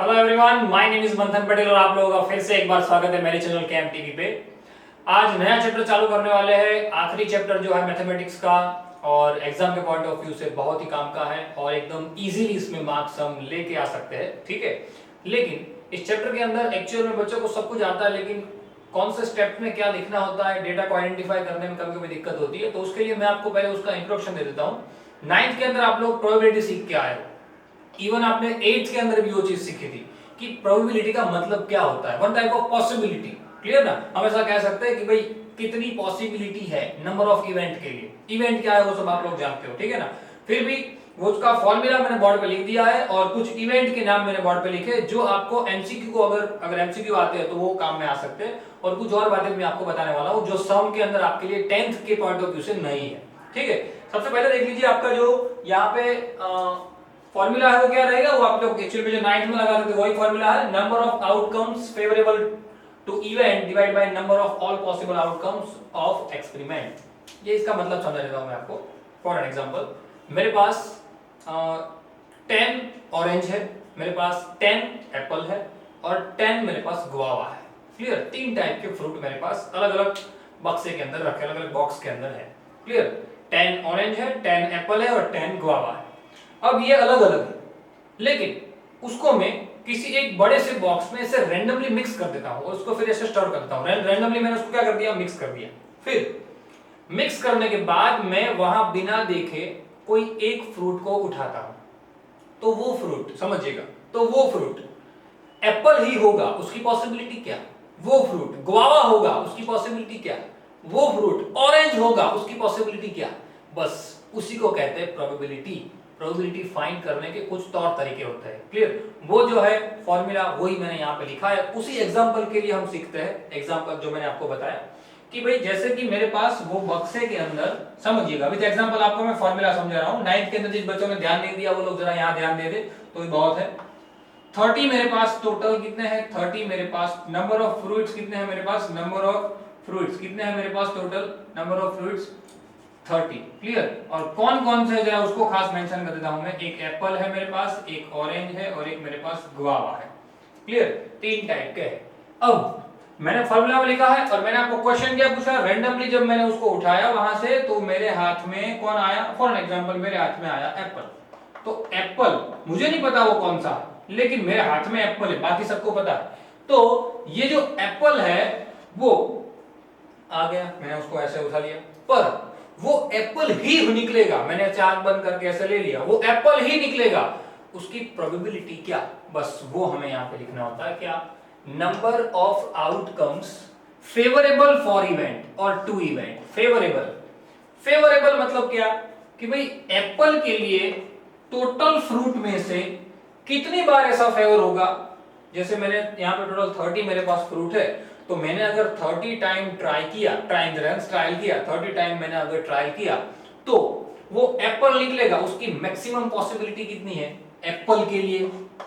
Hello everyone, my name is मंथन पटेल और आप लोगों का फिर से एक बार स्वागत है मेरे चैनल कैम टीवी पे। आज नया चैप्टर चालू करने वाले हैं, आखिरी चैप्टर जो है मैथमेटिक्स का, और एग्जाम के पॉइंट ऑफ व्यू से बहुत ही काम का है और एकदम इजीली इसमें मार्क्स हम लेके आ सकते हैं, ठीक है। लेकिन इस चैप्टर के अंदर एक्चुअल में बच्चों को सब कुछ आता है, लेकिन कौन से स्टेप में क्या लिखना होता है, डेटा को आइडेंटिफाई करने में कभी कभी दिक्कत होती है। तो उसके लिए मैं आपको पहले उसका इंट्रोडक्शन दे देता हूँ। 9th के अंदर आप लोग प्रोबेबिलिटी सीख के आए हो, इवन आपने 8th के अंदर भी वो चीज सीखी थी कि प्रोबेबिलिटी का मतलब क्या होता है, one type of possibility. Clear ना, हम ऐसा कह सकते हैं कि भाई कितनी पॉसिबिलिटी है नंबर ऑफ इवेंट के लिए। इवेंट क्या है वो सब आप लोग जानते हो, ठीक है ना। फिर भी वो उसका फॉर्मूला मैंने बोर्ड पे लिख दिया है और कुछ इवेंट के नाम मैंने बोर्ड पे लिखे जो आपको एमसीक्यू को अगर एमसीक्यू आते हैं तो वो काम में आ सकते हैं, और कुछ और बातें मैं आपको बताने वाला हूं जो सम के अंदर आपके लिए 10th के पॉइंट ऑफ व्यू से नहीं है, ठीक है। सबसे पहले देख लीजिए आपका जो यहाँ पे फॉर्मूला है वो क्या रहेगा, वो आप लोग एक्चुअली में जो 9th में लगा थे वही फॉर्मूला है। Number of outcomes favourable to event divide by number of all possible outcomes of experiment. ये इसका मतलब समझा देता हूं मैं आपको। फॉर एन एग्जांपल, मेरे पास 10 ऑरेंज है, मेरे पास 10 एप्पल है और 10 मेरे पास गुआवा है। क्लियर, तीन टाइप के फ्रूट मेरे पास अलग अलग बक्से के अंदर रखे, अलग अलग बॉक्स के अंदर है। क्लियर, 10 ऑरेंज है, 10 एप्पल है और 10 गुआवा है। अब ये अलग अलग है, लेकिन उसको मैं किसी एक बड़े से बॉक्स में इसे रैंडमली मिक्स कर देता हूं और उसको फिर ऐसे स्टोर करता हूं। रैंडमली मैंने उसको क्या कर दिया, मिक्स कर दिया। फिर मिक्स करने के बाद मैं वहां बिना देखे कोई एक फ्रूट को उठाता हूं, तो वो फ्रूट समझिएगा, तो वो फ्रूट एप्पल ही होगा, उसकी पॉसिबिलिटी क्या। वो फ्रूट गुआवा होगा, उसकी पॉसिबिलिटी क्या। वो फ्रूट ऑरेंज होगा, उसकी पॉसिबिलिटी क्या। बस उसी को कहते हैं प्रोबेबिलिटी। प्रोबेबिलिटी फाइंड करने के कुछ तौर तरीके होते हैं। क्लियर, वो जो है फॉर्मूला वही मैंने यहाँ पे लिखा है। उसी एग्जांपल के लिए हम सीखते हैं। एग्जांपल जो मैंने आपको बताया कि भाई जैसे कि मेरे पास वो बक्से के अंदर, समझिएगा विद एग्जांपल आपको मैं फॉर्मूला समझा रहा हूँ। 9th के अंदर जिस बच्चों ने ध्यान नहीं दिया वो लोग जरा यहाँ ध्यान दे दे तो ही बहुत है। 30 मेरे पास टोटल कितने हैं, 30 मेरे पास। नंबर ऑफ फ्रूट्स कितने हैं मेरे पास, नंबर ऑफ फ्रूट्स कितने हैं मेरे पास, total number of fruits 30। Clear, और कौन कौन से जरा उसको खास मेंशन कर देता हूं मैं। एक एप्पल है मेरे पास, एक ऑरेंज है और एक मेरे पास गुआवा है। क्लियर, तीन टाइप के है। अब मैंने फॉर्मूला में लिखा है और मैंने आपको क्वेश्चन क्या पूछा, रैंडमली जब मैंने उसको उठाया वहां से तो मेरे हाथ में कौन आया। फॉर एग्जांपल मेरे हाथ में आया एप्पल। तो एप्पल मुझे नहीं पता वो कौन सा है, लेकिन मेरे हाथ में एप्पल है, बाकी सबको पता है। तो ये जो एप्पल है वो आ गया, मैंने उसको ऐसे उठा लिया, पर वो एप्पल ही निकलेगा। मैंने आंख बंद करके ऐसे ले लिया, वो एप्पल ही निकलेगा। उसकी प्रोबेबिलिटी क्या, बस वो हमें यहाँ पे लिखना होता है। क्या, number of outcomes favourable for event और टू इवेंट। फेवरेबल, फेवरेबल मतलब क्या कि भाई एप्पल के लिए टोटल फ्रूट में से कितनी बार ऐसा फेवर होगा। जैसे मैंने यहाँ पे टोटल 30 मेरे पास फ्रूट है, तो मैंने अगर 30 टाइम ट्राई किया, ट्रायल किया 30 टाइम मैंने अगर ट्राई किया तो वो एप्पल निकलेगा। उसकी मैक्सिमम पॉसिबिलिटी कितनी है एप्पल के लिए,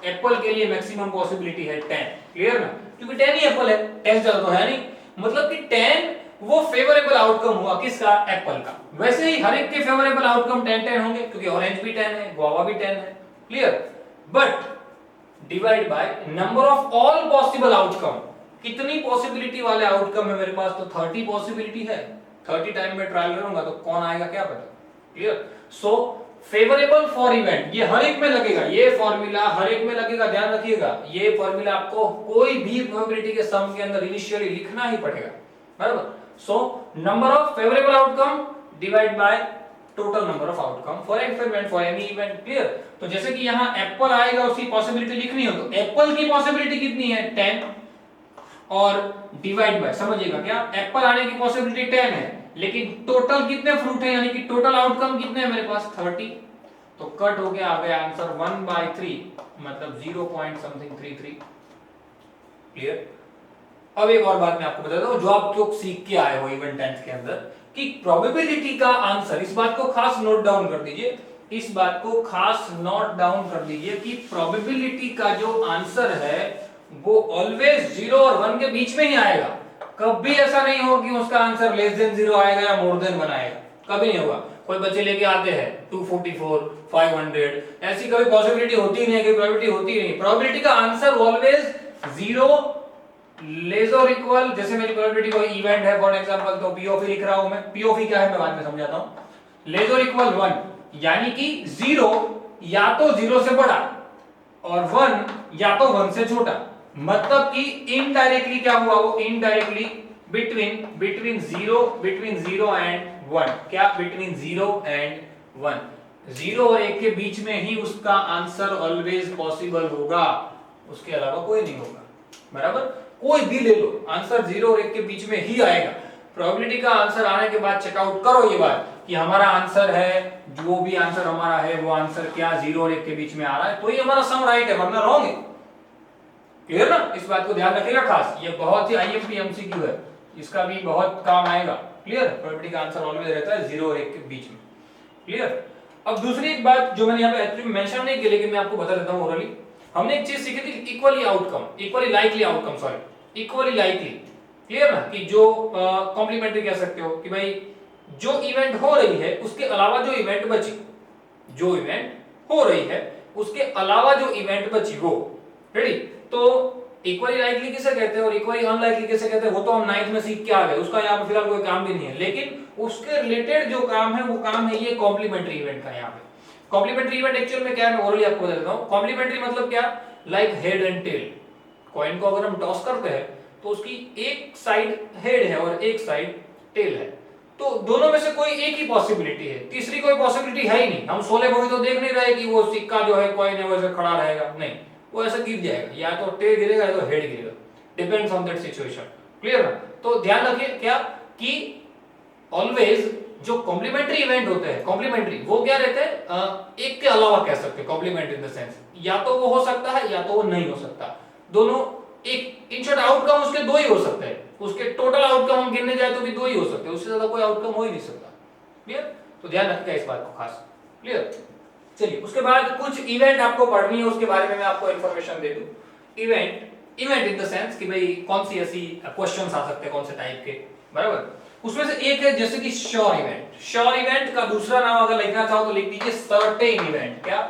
एप्पल के लिए मैक्सिमम पॉसिबिलिटी है 10। क्लियर ना, क्योंकि 10 ही एप्पल है, 10 ज्यादा तो है नहीं, मतलब कि 10 वो फेवरेबल आउटकम हुआ किसका, एप्पल का। वैसे ही हर एक के फेवरेबल आउटकम 10-10 होंगे, क्योंकि ऑरेंज भी 10 है, गुआवा भी 10 है। Clear, but divide by number of all possible outcome. कितनी पॉसिबिलिटी वाले आउटकम है मेरे पास, तो 30 पॉसिबिलिटी है। 30 टाइम में ट्रायल करूंगा तो कौन आएगा क्या पता। Clear, so favourable for event ये हर एक में लगेगा, ये फॉर्मूला हर एक में लगेगा, ध्यान रखिएगा। ये फॉर्मूला आपको कोई भी प्रोबेबिलिटी के सम के अंदर इनिशियली लिखना ही पड़ेगा, बराबर। So number of favourable outcome divide by total number of outcome for experiment for any event. Clear, तो जैसे कि यहाँ एप्पल आएगा, उसकी पॉसिबिलिटी लिखनी हो तो एप्पल की पॉसिबिलिटी कितनी है 10 और डिवाइड बाय, समझिएगा क्या, एप्पल आने की पॉसिबिलिटी 10 है, लेकिन टोटल कितने फ्रूट है, यानी कि टोटल आउटकम कितने हैं मेरे पास 30। तो कट हो गया, आ गया आंसर 1/3, मतलब 0.33। क्लियर, अब एक और बात मैं आपको बता दूं जो आप लोग सीख के आए हो इवन 10th के अंदर, कि प्रोबेबिलिटी का आंसर, इस बात को खास नोट डाउन कर दीजिए, इस बात को खास नोट डाउन कर दीजिए कि प्रोबेबिलिटी का जो आंसर है वो ऑलवेज 0 और 1 के बीच में ही आएगा। कभी ऐसा नहीं होगा कि उसका आंसर लेस देन 0 आएगा या मोर देन 1 आएगा, कभी नहीं होगा। कोई बच्चे लेके आते हैं 244, 500, ऐसी कभी पॉसिबिलिटी होती नहीं है, कोई प्रोबेबिलिटी होती नहीं। प्रोबेबिलिटी का आंसर ऑलवेज 0 लेस और इक्वल, जैसे मेरी प्रोबेबिलिटी कोई इवेंट है फॉर एग्जांपल, तो पी ऑफ ई लिख रहा हूं मैं। पी ऑफ ई क्या है मैं बाद में समझाता हूं। लेस और इक्वल 1, यानी कि 0 या तो 0 से बड़ा और 1 या तो 1 से छोटा। मतलब कि इनडायरेक्टली क्या हुआ, वो इनडायरेक्टली बिटवीन 0 एंड 1, क्या बिटवीन 0 एंड 1, 0 और 1 के बीच में ही उसका आंसर ऑलवेज पॉसिबल होगा, उसके अलावा कोई नहीं होगा। बराबर, कोई भी ले लो, आंसर 0 और 1 के बीच में ही आएगा। प्रोबेबिलिटी का आंसर आने के बाद चेकआउट करो ये बात कि हमारा आंसर है, जो भी आंसर हमारा है वो आंसर क्या 0 और 1 के बीच में आ रहा है, तो ये हमारा सम राइट है, वरना रॉन्ग है। क्लियर ना, इस बात को ध्यान रखिएगा खास, ये बहुत ही आईएमपी एमसीक्यू है, इसका भी बहुत काम आएगा। क्लियर, प्रोबेबिलिटी का आंसर ऑलवेज रहता है 0 और 1 के बीच में। क्लियर। अब दूसरी एक बात जो मैंने यहाँ पे एक्चुअली मेंशन नहीं की, लेकिन मैं आपको बता देता हूँ ओरली, हमने एक चीज सीखी थी, equally likely outcome, sorry equally likely. Clear ना, कि जो कॉम्प्लीमेंट्री कह सकते हो कि भाई जो इवेंट हो रही है उसके अलावा जो इवेंट बची, जो इवेंट हो रही है उसके अलावा जो इवेंट बची वो, रेडी। तो इक्वली लाइकली किसे कहते हैं और इक्वली अनलाइकली किसे कहते हैं, वो तो हम 9th में सीख के आ गए, उसका यहाँ पे फिलहाल कोई काम भी नहीं है। लेकिन उसके रिलेटेड जो काम है वो काम है ये कॉम्प्लीमेंट्री इवेंट का। यहाँ पे कॉम्प्लीमेंट्री इवेंट एक्चुअल में क्या है, मैं ओरली आपको बता देता हूँ। कॉम्प्लीमेंट्री मतलब क्या, like head and tail. Coin को अगर हम टॉस करते हैं तो उसकी एक साइड हेड है और एक साइड टेल है, तो दोनों में से कोई एक ही पॉसिबिलिटी है, तीसरी कोई पॉसिबिलिटी है ही नहीं। हम 16 मूवी तो देख नहीं रहे कि वो सिक्का जो है कॉइन है वैसे खड़ा रहेगा, नहीं, वो ऐसा गिर जाएगा, या तो टेल गिरेगा या तो हेड गिरेगा, depends on that situation. Clear ना, तो ध्यान रखिए क्या कि ऑलवेज जो कॉम्प्लीमेंट्री इवेंट होते हैं, कॉम्प्लीमेंट्री वो क्या रहते हैं, एक के अलावा कह सकते हैं कॉम्प्लीमेंट इन द सेंस, या तो वो हो सकता है या तो वो नहीं हो सकता, दोनों एक, इन शॉर्ट आउटकम उसके दो ही हो सकते हैं, उसके टोटल आउटकम हम गिनने जाए तो भी दो ही हो सकते हैं, उससे ज्यादा कोई आउटकम हो ही नहीं सकता। क्लियर, तो ध्यान रखिएगा इस बात को खास। क्लियर, चलिए उसके बाद कुछ इवेंट आपको पढ़नी है, उसके बारे में मैं आपको इंफॉर्मेशन दे दूं। इवेंट इन द सेंस कि भाई कौन सी ऐसी क्वेश्चंस आ सकते हैं, कौन से टाइप के, बराबर। उसमें से एक है जैसे कि श्योर इवेंट। श्योर इवेंट का दूसरा नाम अगर लिखना चाहो तो लिख दीजिए सर्टेन इवेंट। क्या,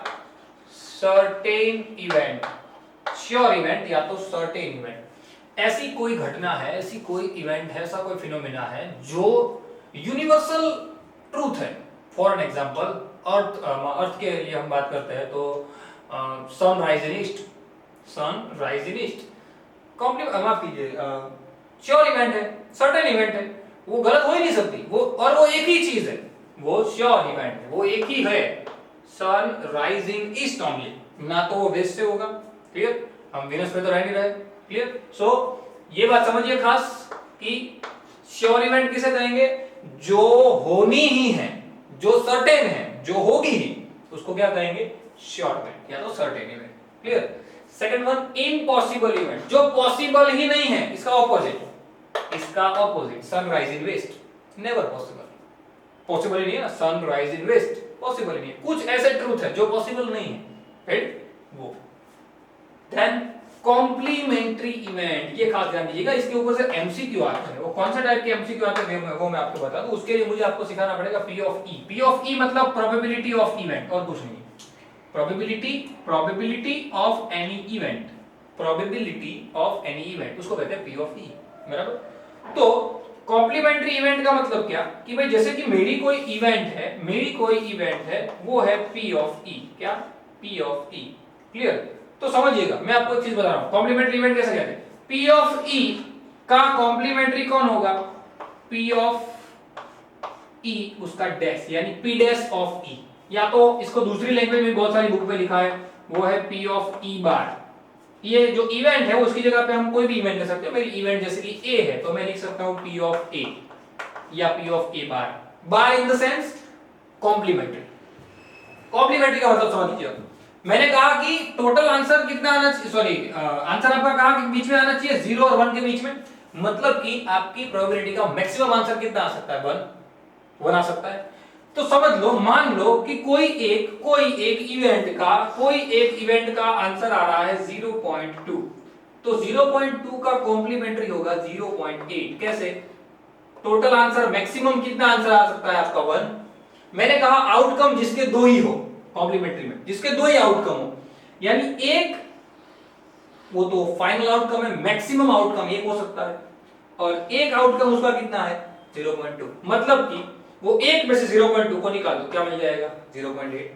सर्टेन इवेंट, श्योर इवेंट या तो सर्टेन इवेंट। ऐसी कोई घटना है, ऐसी कोई इवेंट है, ऐसा कोई फिनोमेना है जो यूनिवर्सल ट्रूथ है। फॉर एन एग्जांपल अर्थ के लिए हम बात करते हैं तो सन राइज इन ईस्ट, माफ कीजिए, श्योर इवेंट है, सर्टेन इवेंट है, वो गलत हो ही नहीं सकती, वो और वो एक ही चीज है, वो श्योर इवेंट है, वो एक ही है, सन राइजिंग ईस्ट ओनली, ना तो वो वेस्ट से होगा। क्लियर, हम विनस पे तो रह नहीं रहे। क्लियर, सो ये बात समझिए खास कि श्योर इवेंट किसे कहेंगे, जो होनी ही है, जो सर्टेन है, जो होगी ही, उसको क्या कहेंगे, श्योर इवेंट या तो certain event. Clear. Second one, impossible event, जो पॉसिबल ही नहीं है, इसका ऑपोजिट, सनराइज इन वेस्ट, नेवर पॉसिबल, पॉसिबल ही नहीं है ना, सनराइज इन वेस्ट पॉसिबल ही नहीं है, कुछ ऐसे ट्रूथ है जो पॉसिबल नहीं है, राइट, वो। देन कॉम्प्लीमेंट्री इवेंट, ये खास ध्यान दीजिएगा, इसके ऊपर से एमसीक्यू आते हैं, वो कौन सा टाइप के एमसीक्यू आते हैं वो मैं आपको बता दूं, उसके लिए मुझे आपको सिखाना पड़ेगा P of E. P of E मतलब प्रोबेबिलिटी ऑफ इवेंट और कुछ नहीं, प्रोबेबिलिटी ऑफ एनी इवेंट, उसको कहते हैं पी ऑफ ई, बराबर। तो कॉम्प्लीमेंट्री इवेंट का मतलब क्या कि भाई जैसे कि मेरी कोई इवेंट है वो है पी ऑफ ई, क्या, पी ऑफ ई। क्लियर, तो समझिएगा मैं आपको एक चीज बता रहा हूं, कॉम्प्लीमेंट्री इवेंट कैसे कहते हैं, पी ऑफ ई का कॉम्प्लीमेंट्री कौन होगा, पी ऑफ ई उसका डैश, यानी पी डैश ऑफ ई, या तो इसको दूसरी लैंग्वेज में बहुत सारी बुक पे लिखा है वो है पी ऑफ ई बार। ये जो इवेंट है उसकी जगह पे हम कोई भी इवेंट ले सकते हैं, मेरी इवेंट जैसे कि ए है तो मैं लिख सकता हूं पी ऑफ ए या P of A bar, bar in the sense complementary. Complementary का मतलब समझ लीजिए, मैंने कहा कि टोटल आंसर कितना आना चाहिए, सॉरी आंसर आपका कहा कि बीच में आना चाहिए 0 और 1 के बीच में, मतलब कि आपकी प्रोबेबिलिटी का मैक्सिमम आंसर कितना आ सकता है, 1 आ सकता है। तो समझ लो, मान लो कि कोई एक इवेंट का आंसर आ रहा है 0.2, तो 0.2 का कॉम्प्लीमेंट्री होगा 0.8। कैसे, टोटल आंसर मैक्सिमम कितना आंसर आ सकता है आपका 1, मैंने कहा आउटकम जिसके दो ही हो, कॉम्प्लीमेंट्री में जिसके दो ही आउटकम हो, यानी एक वो तो फाइनल आउटकम है, मैक्सिमम आउटकम एक हो सकता है, और एक आउटकम उसका कितना है 0.2, मतलब कि वो एक में से 0.2 को निकाल दो, क्या मिल जाएगा 0.8।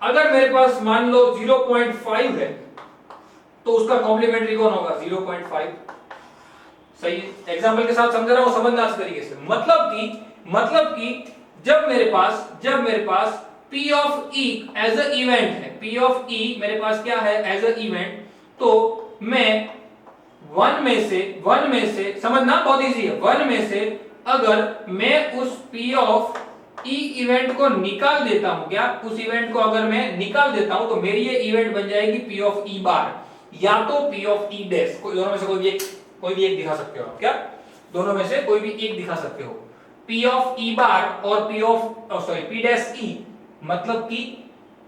अगर मेरे पास मान लो 0.5 है तो उसका कॉम्प्लीमेंट्री कौन होगा 0.5। सही एग्जांपल के साथ समझ रहा हूं, समझना इस तरीके से, मतलब कि जब मेरे पास P of E as a event है, P ऑफ E मेरे पास क्या है एज अ इवेंट, तो मैं वन में से समझना बहुत इजी है, वन में से अगर मैं उस P ऑफ E इवेंट को निकाल देता हूं, क्या उस इवेंट को अगर मैं निकाल देता हूं तो मेरी ये इवेंट बन जाएगी P ऑफ E बार या तो P ऑफ E डैश, दोनों में से कोई भी एक दिखा सकते हो आप, क्या दोनों में से कोई भी एक दिखा सकते हो। P ऑफ E बार और P डैश E, मतलब कि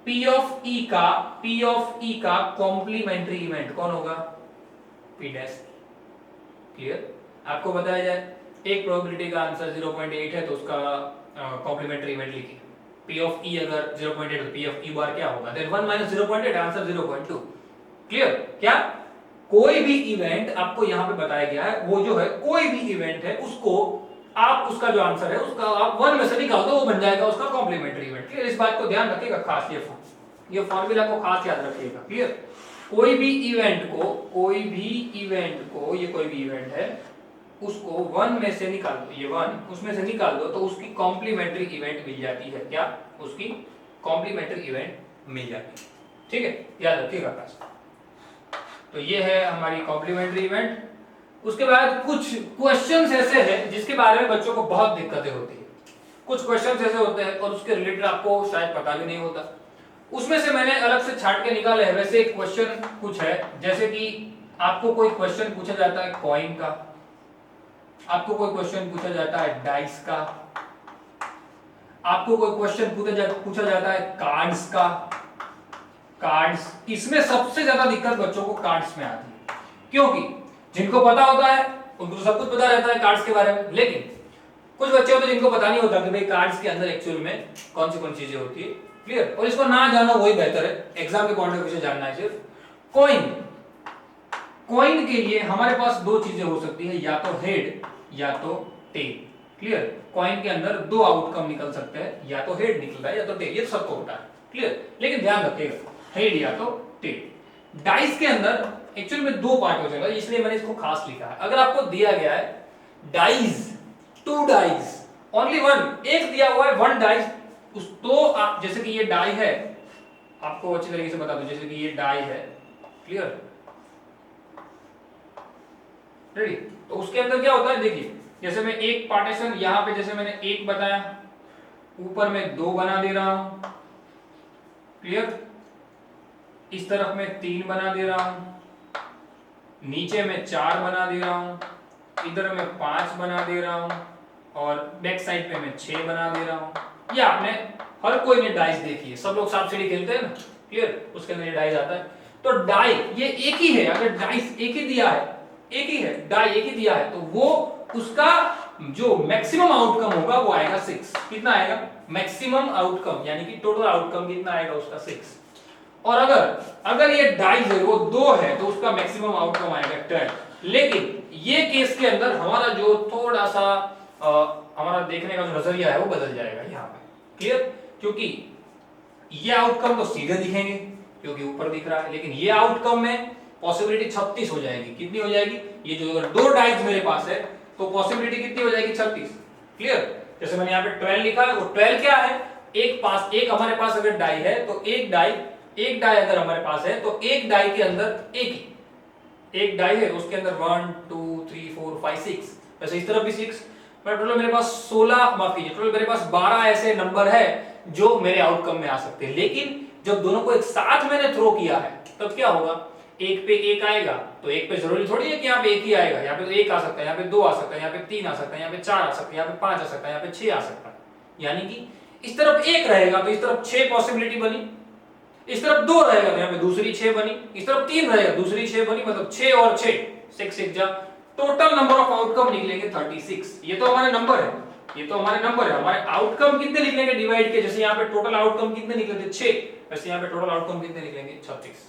P ऑफ E का कॉम्प्लीमेंट्री इवेंट कौन होगा P डैश। क्लियर, आपको बताया जाए एक प्रोबेबिलिटी का आंसर 0.8 है तो उसका कॉम्प्लीमेंट्री इवेंट लिखिए, P ऑफ E अगर 0.8 तो P ऑफ E बार क्या होगा, देन 1 - 0.8 आंसर 0.2। क्लियर, क्या कोई भी इवेंट आपको यहां पे बताया गया है, वो जो है कोई भी इवेंट है उसको आप उसका जो आंसर है उसका आप 1 में से निकाल दो, वो बन जाएगा उसका कॉम्प्लीमेंट्री इवेंट। क्लियर, इस बात को ध्यान रखिएगा खास, ये फॉर्मूला को खास याद रखिएगा। क्लियर, कोई भी इवेंट को ये कोई भी इवेंट है उसको 1 में से निकाल दो, ये 1 उसमें से निकाल दो तो उसकी कॉम्प्लीमेंट्री इवेंट मिल जाती है, क्या उसकी कॉम्प्लीमेंट्री इवेंट मिल जाती है। ठीक है, याद रखिएगा खास। तो ये है हमारी कॉम्प्लीमेंट्री इवेंट। उसके बाद कुछ क्वेश्चंस ऐसे हैं जिसके बारे में बच्चों को बहुत दिक्कतें होती है, कुछ क्वेश्चंस ऐसे होते हैं और उसके रिलेटेड आपको शायद पता भी नहीं होता, उसमें से मैंने अलग से छांट के निकाला है। वैसे एक क्वेश्चन कुछ है, जैसे कि आपको कोई क्वेश्चन पूछा जाता है कॉइन का, आपको कोई क्वेश्चन पूछा जाता है डाइस का, आपको कोई क्वेश्चन पूछा जाता है कार्ड्स का। कार्ड्स, इसमें सबसे ज्यादा दिक्कत बच्चों को कार्ड्स में आती है, क्योंकि जिनको पता होता है उनको तो सब कुछ पता रहता है कार्ड्स के बारे में, लेकिन कुछ बच्चे होते हैं जिनको पता नहीं होता कि भाई कार्ड्स के अंदर एक्चुअल में कौन सी चीजें होती है। क्लियर, और इसको ना जानो वही बेहतर है, एग्जाम के पॉइंट ऑफ व्यू से जानना है सिर्फ। कॉइन के लिए हमारे पास दो चीजें हो सकती है, या तो हेड या तो टेल। क्लियर, कॉइन के अंदर दो आउटकम निकल सकते हैं, या तो हेड निकलता है या तो टेल, ये सबको होता है। क्लियर, लेकिन ध्यान रखिएगा हेड या तो टेल। डाइस के अंदर एक्चुअल में दो पार्ट हो जाएगा, इसलिए मैंने इसको खास लिखा है। अगर आपको दिया गया है डाइस, 2 डाइस, ओनली 1, एक दिया हुआ है 1 डाइस, तो आप जैसे कि ये डाई है, आपको अच्छी तरीके से बता दूं, जैसे कि ये डाई है। क्लियर, रेडी, तो उसके अंदर क्या होता है देखिए, जैसे मैं एक पार्टीशन यहां पे जैसे मैंने 1 बताया, ऊपर में 2 बना दे रहा हूं। क्लियर, इस तरफ में 3 बना दे रहा हूं, नीचे में 4 बना दे रहा हूं, इधर में 5 बना दे रहा हूं, और बैक साइड पे मैं 6 बना दे रहा हूं। ये आपने हर कोई ने डाइस देखी है, सब लोग सांप सीढ़ी खेलते हैं ना। क्लियर, उसके अंदर ये डाइस आता है, तो डाई ये एक ही है, अगर डाइस एक ही दिया है, एक ही है, डाई एक ही दिया है, तो वो उसका जो मैक्सिमम आउटकम होगा वो आएगा 6। कितना आएगा मैक्सिमम आउटकम, यानी कि टोटल आउटकम कितना आएगा उसका 6। और अगर ये डाइस है वो 2 है तो उसका मैक्सिमम आउटकम आएगा 10। लेकिन ये केस के अंदर हमारा जो थोड़ा सा हमारा देखने का जो नजरिया है वो बदल जाएगा यहाँ पे। क्लियर, क्योंकि ये आउटकम तो सीधे दिखेंगे क्योंकि ऊपर दिख रहा है, लेकिन ये आउटकम में पॉसिबिलिटी 36 हो जाएगी। कितनी हो जाएगी, ये जो अगर 2 डाइस मेरे पास है तो पॉसिबिलिटी कितनी हो जाएगी 36। क्लियर, जैसे मैंने यहाँ पे 12 लिखा है, वो 12 क्या है, एक हमारे पास अगर डाई है तो एक डाई अगर हमारे पास है तो एक डाई के अंदर एक डाई है, उसके अंदर 1 2 3 4 5 6, वैसे इस तरफ भी 6, पर टोटल मेरे पास 16, माफ कीजिए, टोटल मेरे पास 12 ऐसे नंबर है जो मेरे आउटकम में आ सकते हैं। लेकिन जब दोनों को एक साथ मैंने थ्रो किया है तब क्या होगा, एक पे एक आएगा, तो एक पे जरूरी थोड़ी है कि यहाँ पे एक ही आएगा, यहाँ पे तो 1 आ सकता है, यहाँ पे 2 आ सकता है, यहाँ पे 3 आ सकता है, यहाँ पे 4 आ सकता है, यहाँ पे 5 आ सकता है, यहाँ पे 6 आ सकता है। यानी कि इस तरफ 1 रहेगा तो इस तरफ 6 पॉसिबिलिटी बनी, इस तरफ 2 रहेगा तो यहाँ पे दूसरी 6 बनी, इस तरफ 3 रहेगा दूसरी 6 बनी, मतलब 6 और 6 6 6 जा टोटल नंबर ऑफ आउटकम निकलेंगे 36। ये तो हमारे नंबर है, ये तो हमारे नंबर है, हमारे आउटकम कितने निकलेंगे डिवाइड के, जैसे यहाँ पे टोटल आउटकम कितने निकले थे 6, वैसे यहाँ पे टोटल आउटकम कितने निकलेंगे 36।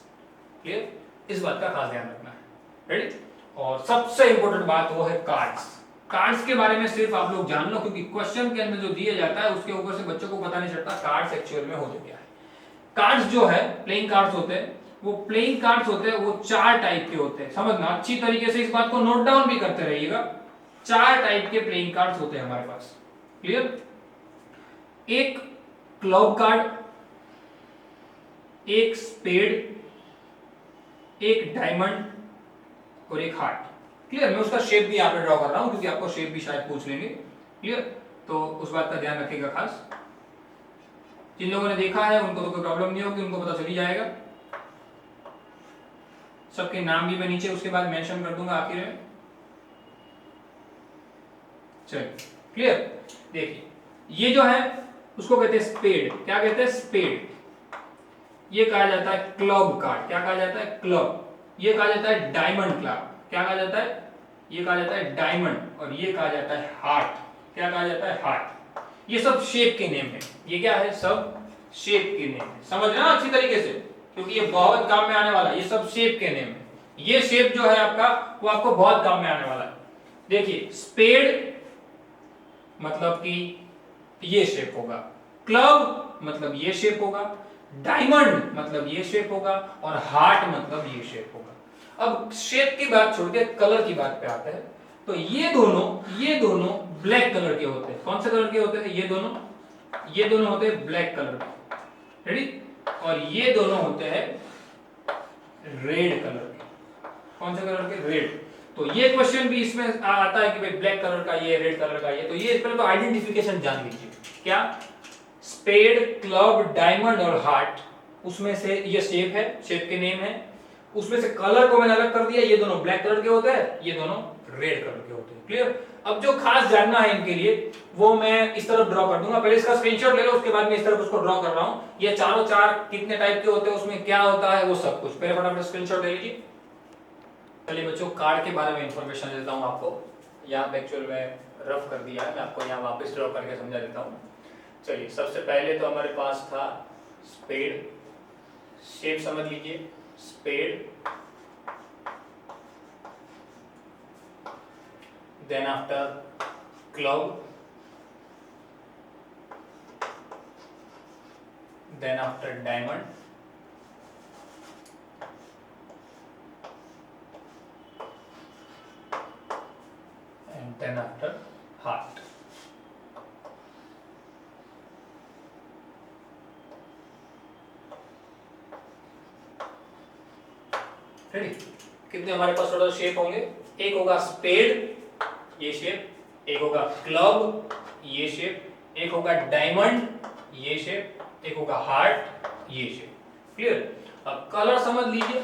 क्लियर, इस बात का खास ध्यान रखना है। रेडी, और सबसे इंपॉर्टेंट बात वो है कार्ड्स। कार्ड्स के बारे में सिर्फ आप लोग जान लो, क्योंकि क्वेश्चन के अंदर जो दिया जाता है उसके ऊपर से बच्चों को पता नहीं चलता कार्ड्स एक्चुअल में होते क्या है। कार्ड्स जो है प्लेइंग कार्ड्स होते हैं, वो प्लेइंग कार्ड्स होते हैं, वो 4 टाइप के होते हैं। समझना अच्छी तरीके से, इस बात को नोट डाउन भी करते रहिएगा। 4 टाइप के प्लेइंग कार्ड्स होते हैं हमारे पास। क्लियर, एक क्लब कार्ड, एक स्पेड, एक डायमंड और एक हार्ट। क्लियर, मैं उसका शेप भी यहाँ पे ड्रॉ कर रहा हूं क्योंकि आपको शेप भी शायद पूछ लेंगे। क्लियर, तो उस बात का ध्यान रखिएगा खास। जिन लोगों ने देखा है उनको तो कोई प्रॉब्लम नहीं होगी, उनको पता चल ही जाएगा। सबके नाम भी मैं नीचे उसके बाद मेंशन कर दूंगा आखिर में। चलिए, क्लियर, देखिए ये जो है उसको कहते हैं स्पेड। क्या कहते हैं? स्पेड। ये कहा जाता है क्लब कार्ड। क्या कहा जाता है? क्लब। ये कहा जाता है डायमंड क्लब। क्या कहा जाता है? ये कहा जाता है डायमंड। और ये कहा जाता है हार्ट। क्या कहा जाता है? हार्ट। ये सब शेप के नेम है। ये क्या है? सब शेप के नेम है। समझना अच्छी तरीके से, क्योंकि ये बहुत काम में आने वाला है। ये सब शेप के नेम है। ये शेप जो है आपका, वो आपको बहुत काम में आने वाला है। देखिए, स्पेड मतलब कि ये शेप होगा, क्लब मतलब ये शेप होगा, डायमंड मतलब ये शेप होगा, और हार्ट मतलब ये शेप होगा। अब शेप की बात छोड़ के कलर की बात पे आते हैं। तो ये दोनों ब्लैक कलर के होते हैं। कौन से कलर के होते हैं? ये दोनों होते हैं ब्लैक कलर के। रेडी, और ये दोनों होते हैं रेड कलर के। कौन से कलर के? रेड। तो ये क्वेश्चन भी इसमें आता है कि भाई ब्लैक कलर का ये, रेड कलर का ये। तो ये पहले तो आइडेंटिफिकेशन जान लीजिए। क्या? स्पेड, क्लब, डायमंड और हार्ट, उसमें से ये शेप है, शेप के नेम है। उसमें से कलर को मैंने अलग कर दिया। ये दोनों ब्लैक कलर के होते हैं, ये दोनों रेड कलर के होते हैं। क्लियर? अब जो खास जानना है इनके लिए वो मैं इस तरफ ड्रॉ कर दूंगा। पहले इसका स्क्रीनशॉट ले लो, उसके बाद मैं इस तरफ उसको ड्रॉ कर रहा हूं। ये चारों चार कितने टाइप के होते हैं, उसमें क्या होता है, वो सब कुछ पहले फटाफट स्क्रीनशॉट ले लीजिए। चलिए बच्चों, कार्ड के बारे में इंफॉर्मेशन देता हूं आपको। यहाँ पे एक्चुअल में रफ कर दिया है, मैं आपको यहाँ वापस ड्रॉ करके समझा देता हूँ। चलिए, सबसे पहले तो हमारे पास था स्पेड। शेप समझ लीजिए, spade. Then after club, then after diamond, and then after heart. Ready? कितने हमारे पास टोटल शेप होंगे? एक होगा स्पेड, ये शेप। एक होगा क्लब, ये शेप। एक होगा डायमंड, ये शेप। एक होगा हार्ट, ये शेप। क्लियर? अब कलर समझ लीजिए।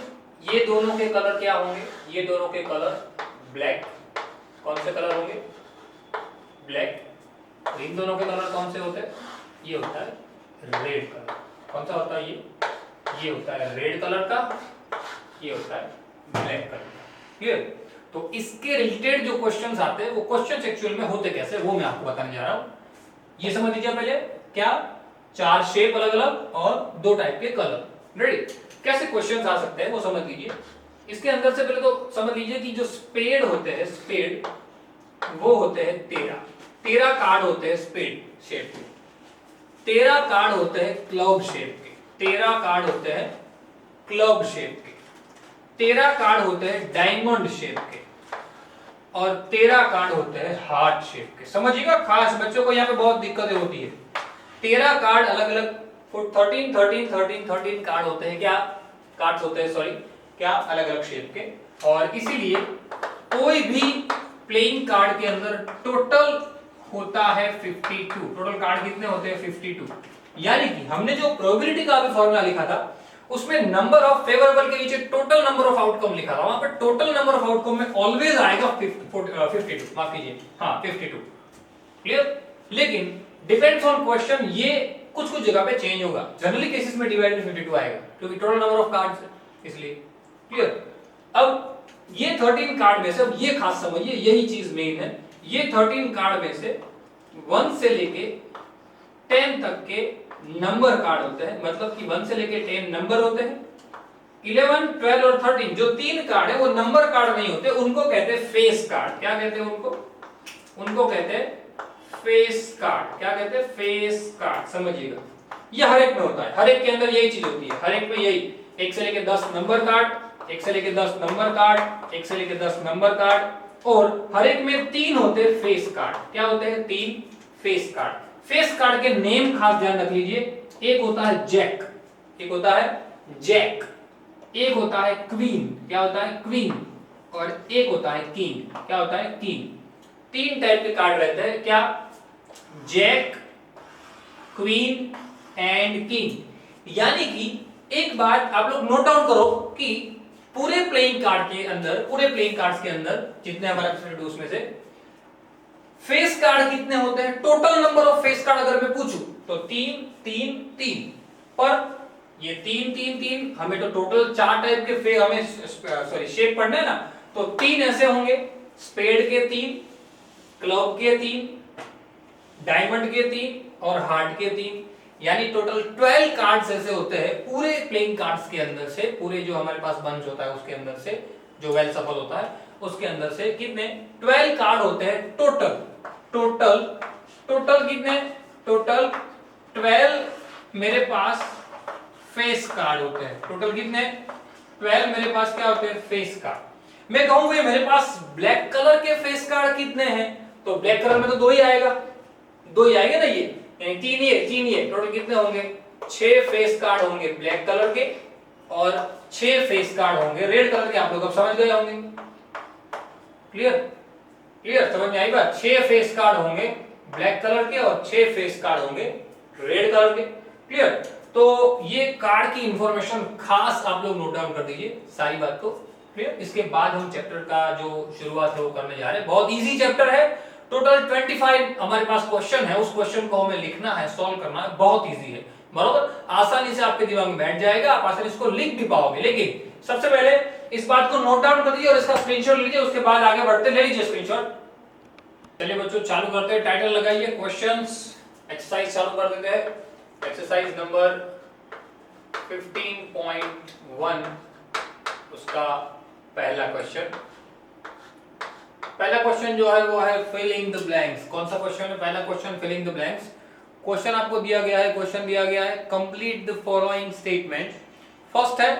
ये दोनों के कलर क्या होंगे? ये दोनों के कलर ब्लैक। कौन से कलर होंगे? ब्लैक। और इन दोनों के कलर कौन से होते हैं? ये होता है रेड कलर। कौन सा होता है ये होता है रेड कलर का, ये होता है ब्लैक कलर का। क्लियर? तो इसके रिलेटेड जो क्वेश्चंस आते हैं, वो क्वेश्चंस एक्चुअल में होते कैसे, वो मैं आपको बताने जा रहा हूं। ये समझ लीजिए पहले, क्या? 4 शेप अलग अलग और 2 टाइप के कलर। रेडी? कैसे क्वेश्चंस आ सकते हैं वो समझ लीजिए। इसके अंदर से पहले तो समझ लीजिए कि जो स्पेड होते हैं, स्पेड वो होते हैं 13 कार्ड होते हैं स्पेड शेप के। 13 कार्ड होते हैं क्लब शेप के। 13 कार्ड होते हैं क्लब शेप के। 13 कार्ड होते हैं डायमंड शेप के। और 13 कार्ड होते हैं हार्ट शेप के। समझिएगा खास, बच्चों को यहाँ पे बहुत दिक्कतें होती है। 13 कार्ड अलग अलग 13 कार्ड होते हैं। क्या कार्ड्स होते हैं? सॉरी, क्या? अलग अलग शेप के। और इसीलिए कोई भी प्लेइंग कार्ड के अंदर टोटल होता है 52। टोटल कार्ड कितने होते हैं? 52। यानी कि हमने जो प्रोबेबिलिटी का अभी फॉर्मूला लिखा था, उसमें नंबर ऑफ फेवरेबल के नीचे टोटल नंबर ऑफ आउटकम लिखा था। वहां पर टोटल नंबर ऑफ आउटकम में ऑलवेज आएगा 52। माफ कीजिए, हाँ 52। क्लियर? लेकिन डिपेंड्स ऑन क्वेश्चन, ये कुछ कुछ जगह पे चेंज होगा। जनरली केसेस में डिवाइडेड 52 आएगा, क्योंकि टोटल नंबर ऑफ कार्ड्स है इसलिए। क्लियर? अब ये 13 कार्ड में से, अब ये खास समझिए, यही चीज मेन है। ये 13 कार्ड में से 1 से लेके 10 तक के नंबर कार्ड होते हैं, मतलब कि 1 से लेके 10 नंबर होते हैं। 11, 12 और 13 जो 3 कार्ड है वो नंबर कार्ड नहीं होते, उनको कहते हैं फेस कार्ड। क्या कहते हैं उनको? उनको कहते हैं फेस कार्ड। क्या कहते हैं? Face card. समझिएगा, ये हर एक में होता है, हर एक के अंदर यही चीज होती है, हर एक में यही 1 से लेके 10 नंबर कार्ड, 1 से लेके 10 नंबर कार्ड, 1 से लेके 10 नंबर कार्ड, और हर एक में 3 होते हैं फेस कार्ड। क्या होते हैं? 3 फेस कार्ड। फेस कार्ड के नेम खास ध्यान रख लीजिए। एक होता है जैक, एक होता है जैक, एक होता है क्वीन। क्या होता है? क्वीन। और एक होता है किंग। क्या होता है? किंग। 3 टाइप के कार्ड रहते हैं। क्या? Jack, queen and king. यानी कि एक बात आप लोग नोट डाउन करो कि पूरे प्लेइंग कार्ड के अंदर, पूरे प्लेइंग कार्ड्स के अंदर जितने हमारे पास उसमें से फेस कार्ड कितने होते हैं? Total number of face card अगर मैं पूछूं तो 3 3 3, पर ये 3 3 3, हमें तो टोटल 4 टाइप के हमें शेप पढ़ना है ना, तो 3 ऐसे होंगे, स्पेड के 3, क्लब के 3, डायमंड के 3 और हार्ट के 3, यानी टोटल 12 कार्ड्स ऐसे होते हैं पूरे प्लेइंग कार्ड्स के अंदर से। पूरे जो हमारे पास बंच होता है उसके अंदर से, जो वेल सफल होता है उसके अंदर से कितने? 12 कार्ड होते हैं टोटल। टोटल टोटल कितने? टोटल 12 मेरे पास फेस कार्ड होते हैं। टोटल कितने? 12 मेरे पास क्या होते हैं? Face card. मैं कहूं भाई मेरे पास ब्लैक कलर के फेस कार्ड कितने हैं, तो ब्लैक कलर में तो 2 ही आएगा, 2 ही आएगा ना, ये यानी 3 ये टोटल कितने होंगे? 6 फेस कार्ड होंगे ब्लैक कलर के और 6 फेस कार्ड होंगे रेड कलर के। आप लोग अब समझ गए होंगे। क्लियर? क्लियर? समझ में आई बात? 6 फेस कार्ड होंगे ब्लैक कलर के और 6 फेस कार्ड होंगे रेड कलर के। क्लियर? तो ये कार्ड की इंफॉर्मेशन खास आप लोग नोट डाउन कर दीजिए सारी बात को। क्लियर? इसके बाद हम चैप्टर का जो शुरुआत है वो करने जा रहे हैं। बहुत इजी चैप्टर है। टोटल 25 हमारे पास क्वेश्चन है, उस क्वेश्चन को हमें लिखना है, सॉल्व करना है। बहुत इजी है, बराबर, आसानी से आपके दिमाग में बैठ जाएगा, आप आसानी से इसको लिख भी पाओगे। लेकिन सबसे पहले इस बात को नोट डाउन कर दीजिए और इसका स्क्रीनशॉट लीजिए, उसके बाद आगे बढ़ते। ले लीजिए स्क्रीनशॉट। चलिए बच्चों चालू करते हैं। टाइटल लगाइए क्वेश्चंस, एक्सरसाइज चालू कर देते हैं। एक्सरसाइज नंबर 15.1 उसका पहला क्वेश्चन। पहला क्वेश्चन जो है वो है फिल इन द ब्लैंक्स। कौन सा क्वेश्चन है? पहला question fill in the blanks. Question आपको दिया गया है, क्वेश्चन दिया गया है complete the following statement. First है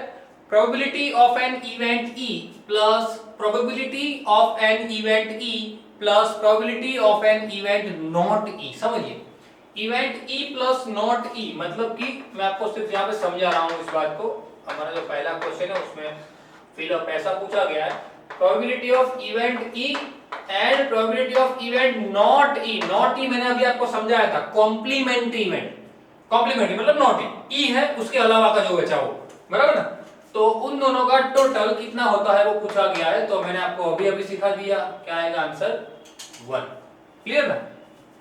probability of an event E plus probability of an event E plus probability of an event not E। समझिए, event E plus not E मतलब कि मैं आपको सिर्फ यहाँ पे समझा रहा हूँ इस बात को। हमारा जो पहला क्वेश्चन है उसमें फिलअप ऐसा पूछा गया है, probability of event E and probability of event not E। Not E मैंने अभी आपको समझाया था, कॉम्प्लीमेंट्री इवेंट। कॉम्प्लीमेंट्री मतलब नॉट E है उसके अलावा का जो बचा हो, बराबर ना। तो उन दोनों का टोटल कितना होता है वो पूछा गया है। तो मैंने आपको अभी अभी सिखा दिया, क्या आएगा आंसर? 1। क्लियर ना?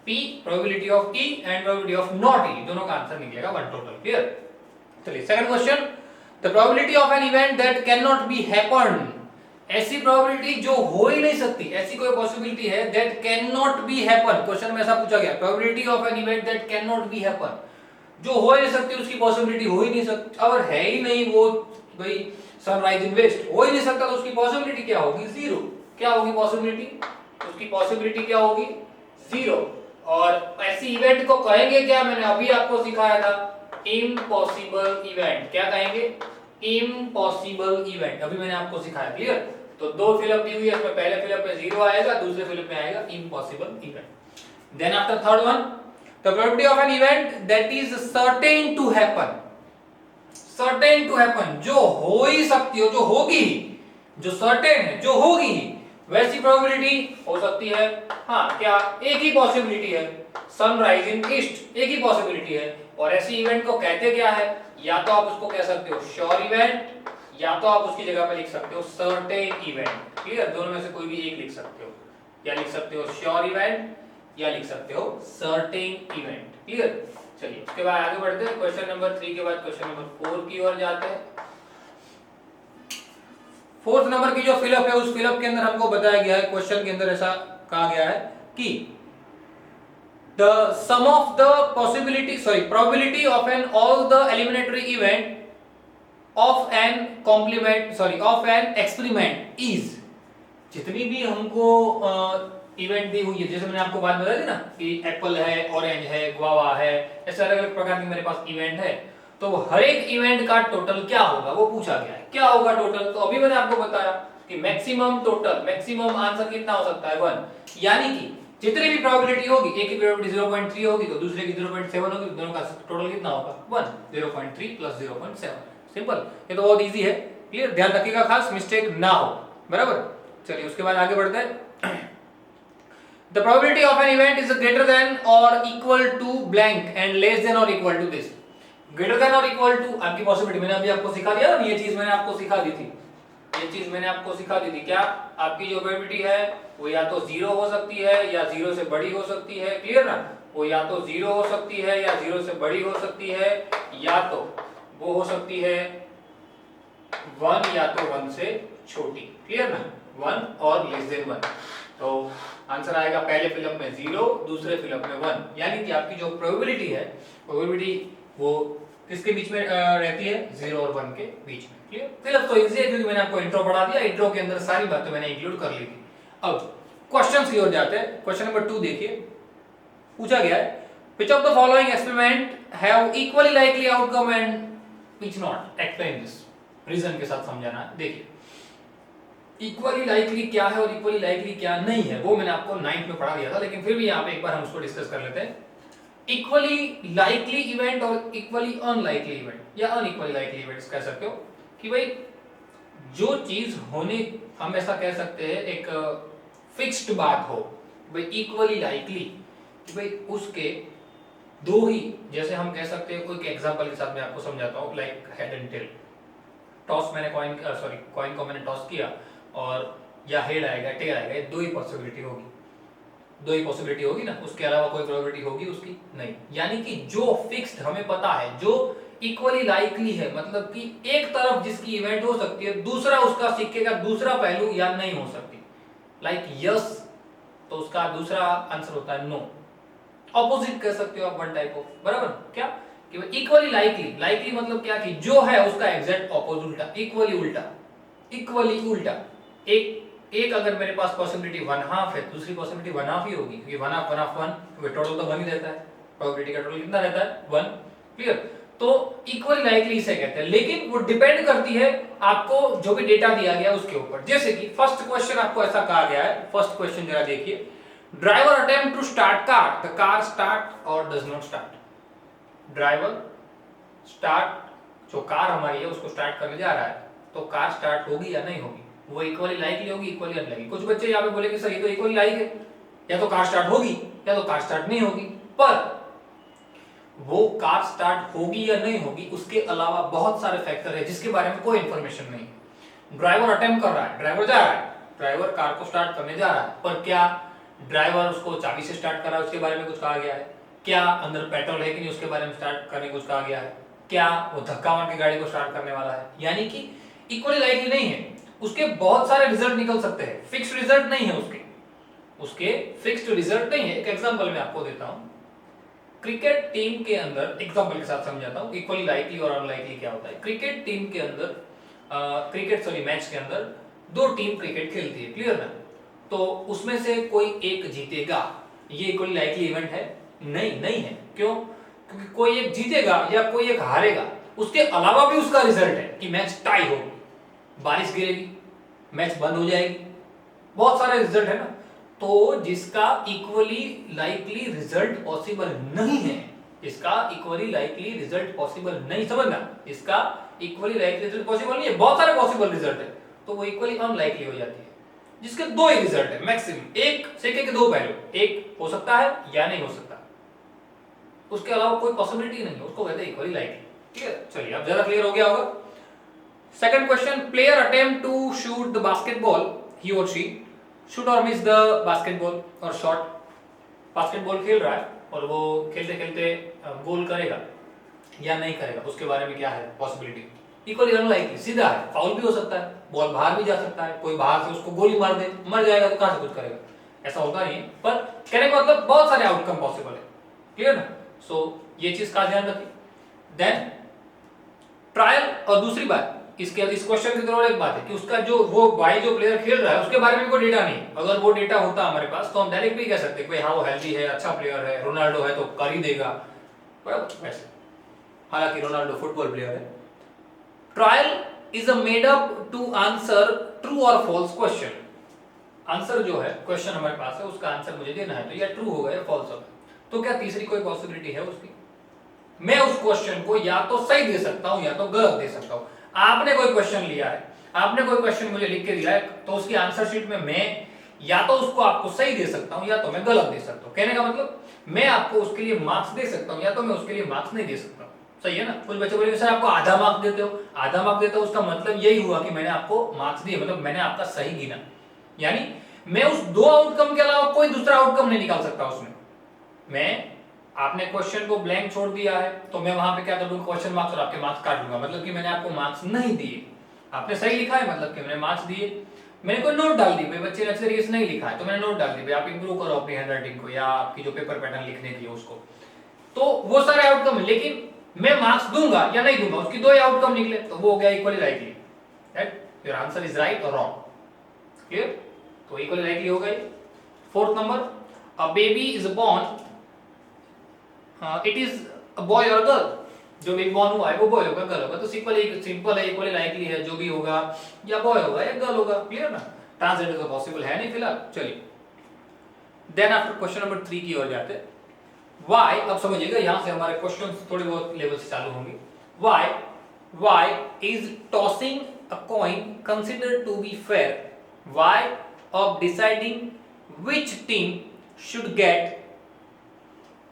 P probability of E and probability of not E, दोनों का आंसर निकलेगा 1 टोटल। क्लियर? चलिए second question, the probability of an event that can not be happened. ऐसी प्रोबेबिलिटी जो हो ही नहीं सकती, ऐसी कोई पॉसिबिलिटी है that can not be happen. Question में ऐसा पूछा गया, probability of an event that can not be happen, जो हो ही नहीं सकती, उसकी पॉसिबिलिटी हो ही नहीं सकती। अगर है ही नहीं वो भाई सनराइज इन वेस्ट, हो ही नहीं सकता, तो उसकी पॉसिबिलिटी क्या होगी? 0। क्या होगी पॉसिबिलिटी? उसकी पॉसिबिलिटी क्या होगी? 0। और ऐसी इवेंट को कहेंगे क्या? मैंने अभी आपको सिखाया था, इम्पॉसिबल इवेंट। क्या कहेंगे? इम्पॉसिबल इवेंट, अभी मैंने आपको सिखाया। क्लियर? तो 2 फिलअप दी हुई है, इसमें पहले फिलअप में 0 आएगा, दूसरे फिलअप में आएगा impossible event. Then after third one, the probability of an event that is certain to happen. Certain to happen, जो हो ही सकती हो, जो होगी, जो सर्टेन है, जो होगी, वैसी प्रोबेबिलिटी हो सकती है। हाँ, क्या? एक ही पॉसिबिलिटी है, सनराइज इन ईस्ट, एक ही पॉसिबिलिटी है। और ऐसी इवेंट को कहते क्या है? या तो आप उसको कह सकते हो श्योर इवेंट, या तो आप उसकी जगह पे लिख सकते हो सर्टेन इवेंट। क्लियर? दोनों में से कोई भी एक लिख सकते हो, या लिख सकते हो श्योर इवेंट या लिख सकते हो सर्टेन इवेंट। क्लियर? चलिए उसके बाद आगे बढ़ते हैं। क्वेश्चन नंबर 3 के बाद क्वेश्चन नंबर 4 की ओर जाते हैं। 4th नंबर की जो फिलअप है, उस फिलअप के अंदर हमको बताया गया है, क्वेश्चन के अंदर ऐसा कहा गया है कि the sum of the probability of an all the eliminatory event of an experiment is, जितनी भी हमको इवेंट दी हुई है, जैसे मैंने आपको बात बताई थी ना कि एप्पल है, ऑरेंज है, गुआवा है, ऐसे अलग अलग प्रकार के मेरे पास इवेंट है, तो हर एक इवेंट का टोटल क्या होगा वो पूछा गया है। क्या होगा टोटल? तो अभी मैंने आपको बताया कि मैक्सिमम आंसर कितना हो सकता है 1, यानी कि जितनी भी प्रोबेबिलिटी होगी, एक की प्रोबेबिलिटी 0.3 होगी तो दूसरे की 0.7 होगी, दोनों का टोटल कितना होगा 1, 0.3 प्लस 0.7। सिंपल, ये तो बहुत इजी है। क्लियर? ध्यान रखिएगा, खास मिस्टेक ना हो, बराबर। चलिए उसके बाद आगे बढ़ते हैं। The probability of an event is greater than or equal to blank and less than or equal to this. Greater than or equal to आपकी पॉसिबिलिटी, मैंने अभी आपको सिखा दिया ना, ये चीज मैंने आपको सिखा दी थी, क्या आपकी जो प्रोबेबिलिटी है वो या तो 0 हो सकती है या 0 से बड़ी हो सकती है। क्लियर ना? वो या तो 0 हो सकती है या 0 से बड़ी हो सकती है, या तो वो हो सकती है 1 या तो 1 से छोटी। क्लियर ना? 1 और लेस देन 1। तो आंसर आएगा पहले फिलअप में 0, दूसरे फिलअप में 1, यानी कि आपकी जो प्रोबेबिलिटी है, वो किसके बीच में रहती है? 0 और 1 के बीच में। क्लियर? फिलअप तो इजी है क्योंकि मैंने आपको इंट्रो पढ़ा दिया, इंट्रो के अंदर सारी बातें मैंने इंक्लूड कर ली थी। अब क्वेश्चंस की ओर जाते हैं। क्वेश्चन नंबर 2 देखिए, पूछा गया है which of the following experiment have equally likely outcome and which not? Explain this. Reason के साथ समझाना है। देखिए इक्वली लाइकली क्या है और इक्वली लाइकली क्या नहीं है, वो मैंने आपको 9th में पढ़ा दिया था, लेकिन फिर भी यहाँ पे एक बार हम उसको डिस्कस कर लेते हैं। इक्वली लाइकली इवेंट और इक्वली अनलाइकली इवेंट, या अनइक्वली लाइकली इवेंट्स कह सकते हो, कि भाई जो चीज होने, हम ऐसा कह सकते हैं एक फिक्स्ड बात हो, भाई इक्वली लाइकली, कि भाई उसके दो ही, जैसे हम कह सकते हैं, कोई एग्जांपल के साथ मैं आपको समझाता हूँ, like head and tail. Toss मैंने कॉइन को मैंने टॉस किया और या हेड आएगा टेल आएगा, ये दो ही पॉसिबिलिटी होगी ना, उसके अलावा कोई प्रोबेबिलिटी होगी उसकी नहीं। यानी कि जो फिक्स्ड हमें पता है, जो इक्वली लाइकली है, मतलब कि एक तरफ जिसकी इवेंट हो सकती है, दूसरा उसका सिक्के का दूसरा पहलू या नहीं हो सकती, लाइक यस, तो उसका दूसरा आंसर होता है नो। ऑपोजिट कह सकते हो आप, वन टाइप ऑफ, बराबर। क्या कि इक्वली लाइकली मतलब क्या कि जो है उसका एग्जैक्ट ऑपोजिट उल्टा, इक्वली उल्टा। एक अगर मेरे पास पॉसिबिलिटी 1/2 है, दूसरी पॉसिबिलिटी 1/2 ही होगी, क्योंकि 1/2 1, टोटल तो 1 ही रहता है, प्रोबेबिलिटी का टोटल कितना रहता है 1। क्लियर? तो इक्वली लाइकली इसे कहते हैं, लेकिन वो डिपेंड करती है आपको जो भी डेटा दिया गया उसके ऊपर। जैसे कि फर्स्ट क्वेश्चन आपको ऐसा कहा गया है, फर्स्ट क्वेश्चन जरा देखिए, driver attempt to start car, the car start और does not start. Driver start, जो कार हमारी है उसको स्टार्ट करने जा रहा है, तो कार स्टार्ट होगी या नहीं होगी, वो इक्वली लाइकली होगी, इक्वली अनलाइकली। कुछ बच्चे यहाँ पे बोले कि सर ये तो इक्वली लाइक है, या तो कार स्टार्ट होगी या तो कार स्टार्ट नहीं होगी, पर वो कार स्टार्ट होगी या नहीं होगी उसके अलावा बहुत सारे फैक्टर है जिसके बारे में कोई इंफॉर्मेशन नहीं। ड्राइवर अटेम्प्ट कर रहा है, ड्राइवर जा रहा है, ड्राइवर कार को स्टार्ट करने जा रहा है, पर क्या ड्राइवर उसको चाबी से स्टार्ट कर रहा है उसके बारे में कुछ कहा गया है? क्या अंदर पेट्रोल है कि नहीं उसके बारे में स्टार्ट करने कुछ कहा गया है? क्या वो धक्का मार के गाड़ी को स्टार्ट करने वाला है? यानी कि इक्वली लाइकली नहीं है, उसके बहुत सारे रिजल्ट निकल सकते हैं, फिक्स्ड रिजल्ट नहीं है उसके फिक्स्ड रिजल्ट नहीं है। एक एग्जांपल मैं आपको देता हूं, क्रिकेट टीम के अंदर, एग्जांपल के साथ समझाता हूं इक्वली लाइकली और अनलाइकली क्या होता है। क्रिकेट टीम के अंदर मैच के अंदर दो टीम क्रिकेट खेलती है, क्लियर ना? तो उसमें से कोई एक जीतेगा, ये इक्वली लाइकली इवेंट है? नहीं है। क्यों? क्योंकि कोई एक जीतेगा या कोई एक हारेगा, उसके अलावा भी उसका रिजल्ट है कि मैच टाई होगी, बारिश गिरेगी, मैच बंद हो जाएगी, बहुत सारे रिजल्ट है ना। तो जिसका इक्वली लाइकली रिजल्ट पॉसिबल नहीं है, इसका इक्वली लाइकली रिजल्ट पॉसिबल नहीं, समझना, इसका इक्वली लाइकली रिजल्ट पॉसिबल नहीं है, बहुत सारे पॉसिबल रिजल्ट है, तो वो इक्वली अनलाइकली हो जाती है। जिसके दो ही रिजल्ट है मैक्सिमम, एक सिक्के के दो पहलू, एक हो सकता है या नहीं हो सकता, उसके अलावा कोई पॉसिबिलिटी नहीं है, उसको कहते हैं इक्वली लाइकली। ठीक है, चलिए अब ज्यादा क्लियर हो गया होगा। Second question, player attempt to shoot the basketball, he और शी शूट और मिस द बास्केटबॉल और शॉट। बास्केटबॉल खेल रहा है और वो खेलते खेलते गोल करेगा या नहीं करेगा, उसके बारे में क्या है पॉसिबिलिटी? इक्वली अनलाइकली, सीधा है, फाउल भी हो सकता है, बॉल बाहर भी जा सकता है, कोई बाहर से उसको गोली मार दे, मर जाएगा तो कहां से कुछ करेगा, ऐसा होता नहीं है। पर कहने का मतलब बहुत सारे आउटकम पॉसिबल है, क्लियर ना? सो ये चीज का ध्यान रखिए। देन ट्रायल, और दूसरी बात इसके इस क्वेश्चन की तरह एक बात है कि उसका जो वो भाई जो प्लेयर खेल रहा है उसके बारे में कोई डेटा नहीं। अगर वो डेटा होता हमारे पास तो हम डायरेक्ट भी कह सकते हैं भाई हाँ वो हेल्दी है, अच्छा प्लेयर है, रोनाल्डो है तो कर ही देगा, बराबर वैसे। हालांकि रोनाल्डो फुटबॉल प्लेयर है। Trial is a made up to answer true और फॉल्स क्वेश्चन। आंसर जो है क्वेश्चन हमारे पास है उसका आंसर मुझे देना है, तो या ट्रू होगा या फॉल्स होगा। तो क्या तीसरी कोई पॉसिबिलिटी है उसकी? मैं उस क्वेश्चन को या तो सही दे सकता हूं या तो गलत दे सकता हूं। आपने कोई क्वेश्चन लिया है, आपने कोई क्वेश्चन मुझे लिख के दिया है, तो उसकी आंसर शीट में मैं या तो उसको आपको सही दे सकता हूं या तो मैं गलत दे सकता हूं। कहने का मतलब मैं आपको उसके लिए मार्क्स दे सकता हूं या तो मैं उसके लिए मार्क्स नहीं दे सकता। सही है ना? कुछ बच्चे बोलेंगे सर आपको आधा मार्क्स देते हो, आधा मार्क्स देते हो उसका मतलब यही हुआ कि मैंने आपको मार्क्स दिए, मतलब मैंने आपका सही गिना। यानी मैं उस दो आउटकम के अलावा कोई दूसरा आउटकम नहीं निकाल सकता उसमें। मैं आपने क्वेश्चन को ब्लैंक छोड़ दिया है तो मैं वहां पे क्या कर दूंगा, क्वेश्चन मार्क्स और आपके मार्क्स काट दूंगा, मतलब कि मैंने आपको मार्क्स नहीं दिए। आपने सही लिखा है मतलब कि मैंने मार्क्स दिए। मैंने कोई नोट डाल दी भाई बच्चे ने अच्छे तरीके से नहीं लिखा है तो मैंने नोट डाल दी भाई आप इंप्रूव करो अपनी हैंडराइटिंग को या आपकी जो पेपर पैटर्न लिखने की है उसको। तो वो सारे आउटकम है, लेकिन मैं मार्क्स दूंगा या नहीं दूंगा उसकी दो ही आउटकम निकले तो वो हो गया equally rightly. Right? Your answer is right और रॉन्ग। क्लियर? तो इक्वली राइटली हो गई। Fourth number, a baby is born, it is a boy और गर्ल। जो भी बॉर्न हुआ है वो बॉय होगा गर्ल होगा, तो सिंपल है, इक्वली लाइकली है, जो भी होगा या बॉय होगा या गर्ल होगा। क्लियर ना? ट्रांसजेंडर तो पॉसिबल है नहीं फिलहाल। चलिए देन आफ्टर क्वेश्चन नंबर 3 की ओर जाते हैं। वाई, अब समझिएगा यहां से हमारे क्वेश्चंस थोड़े बहुत लेवल से चालू होंगे। Why is tossing a coin considered to be fair? Why of deciding which team should get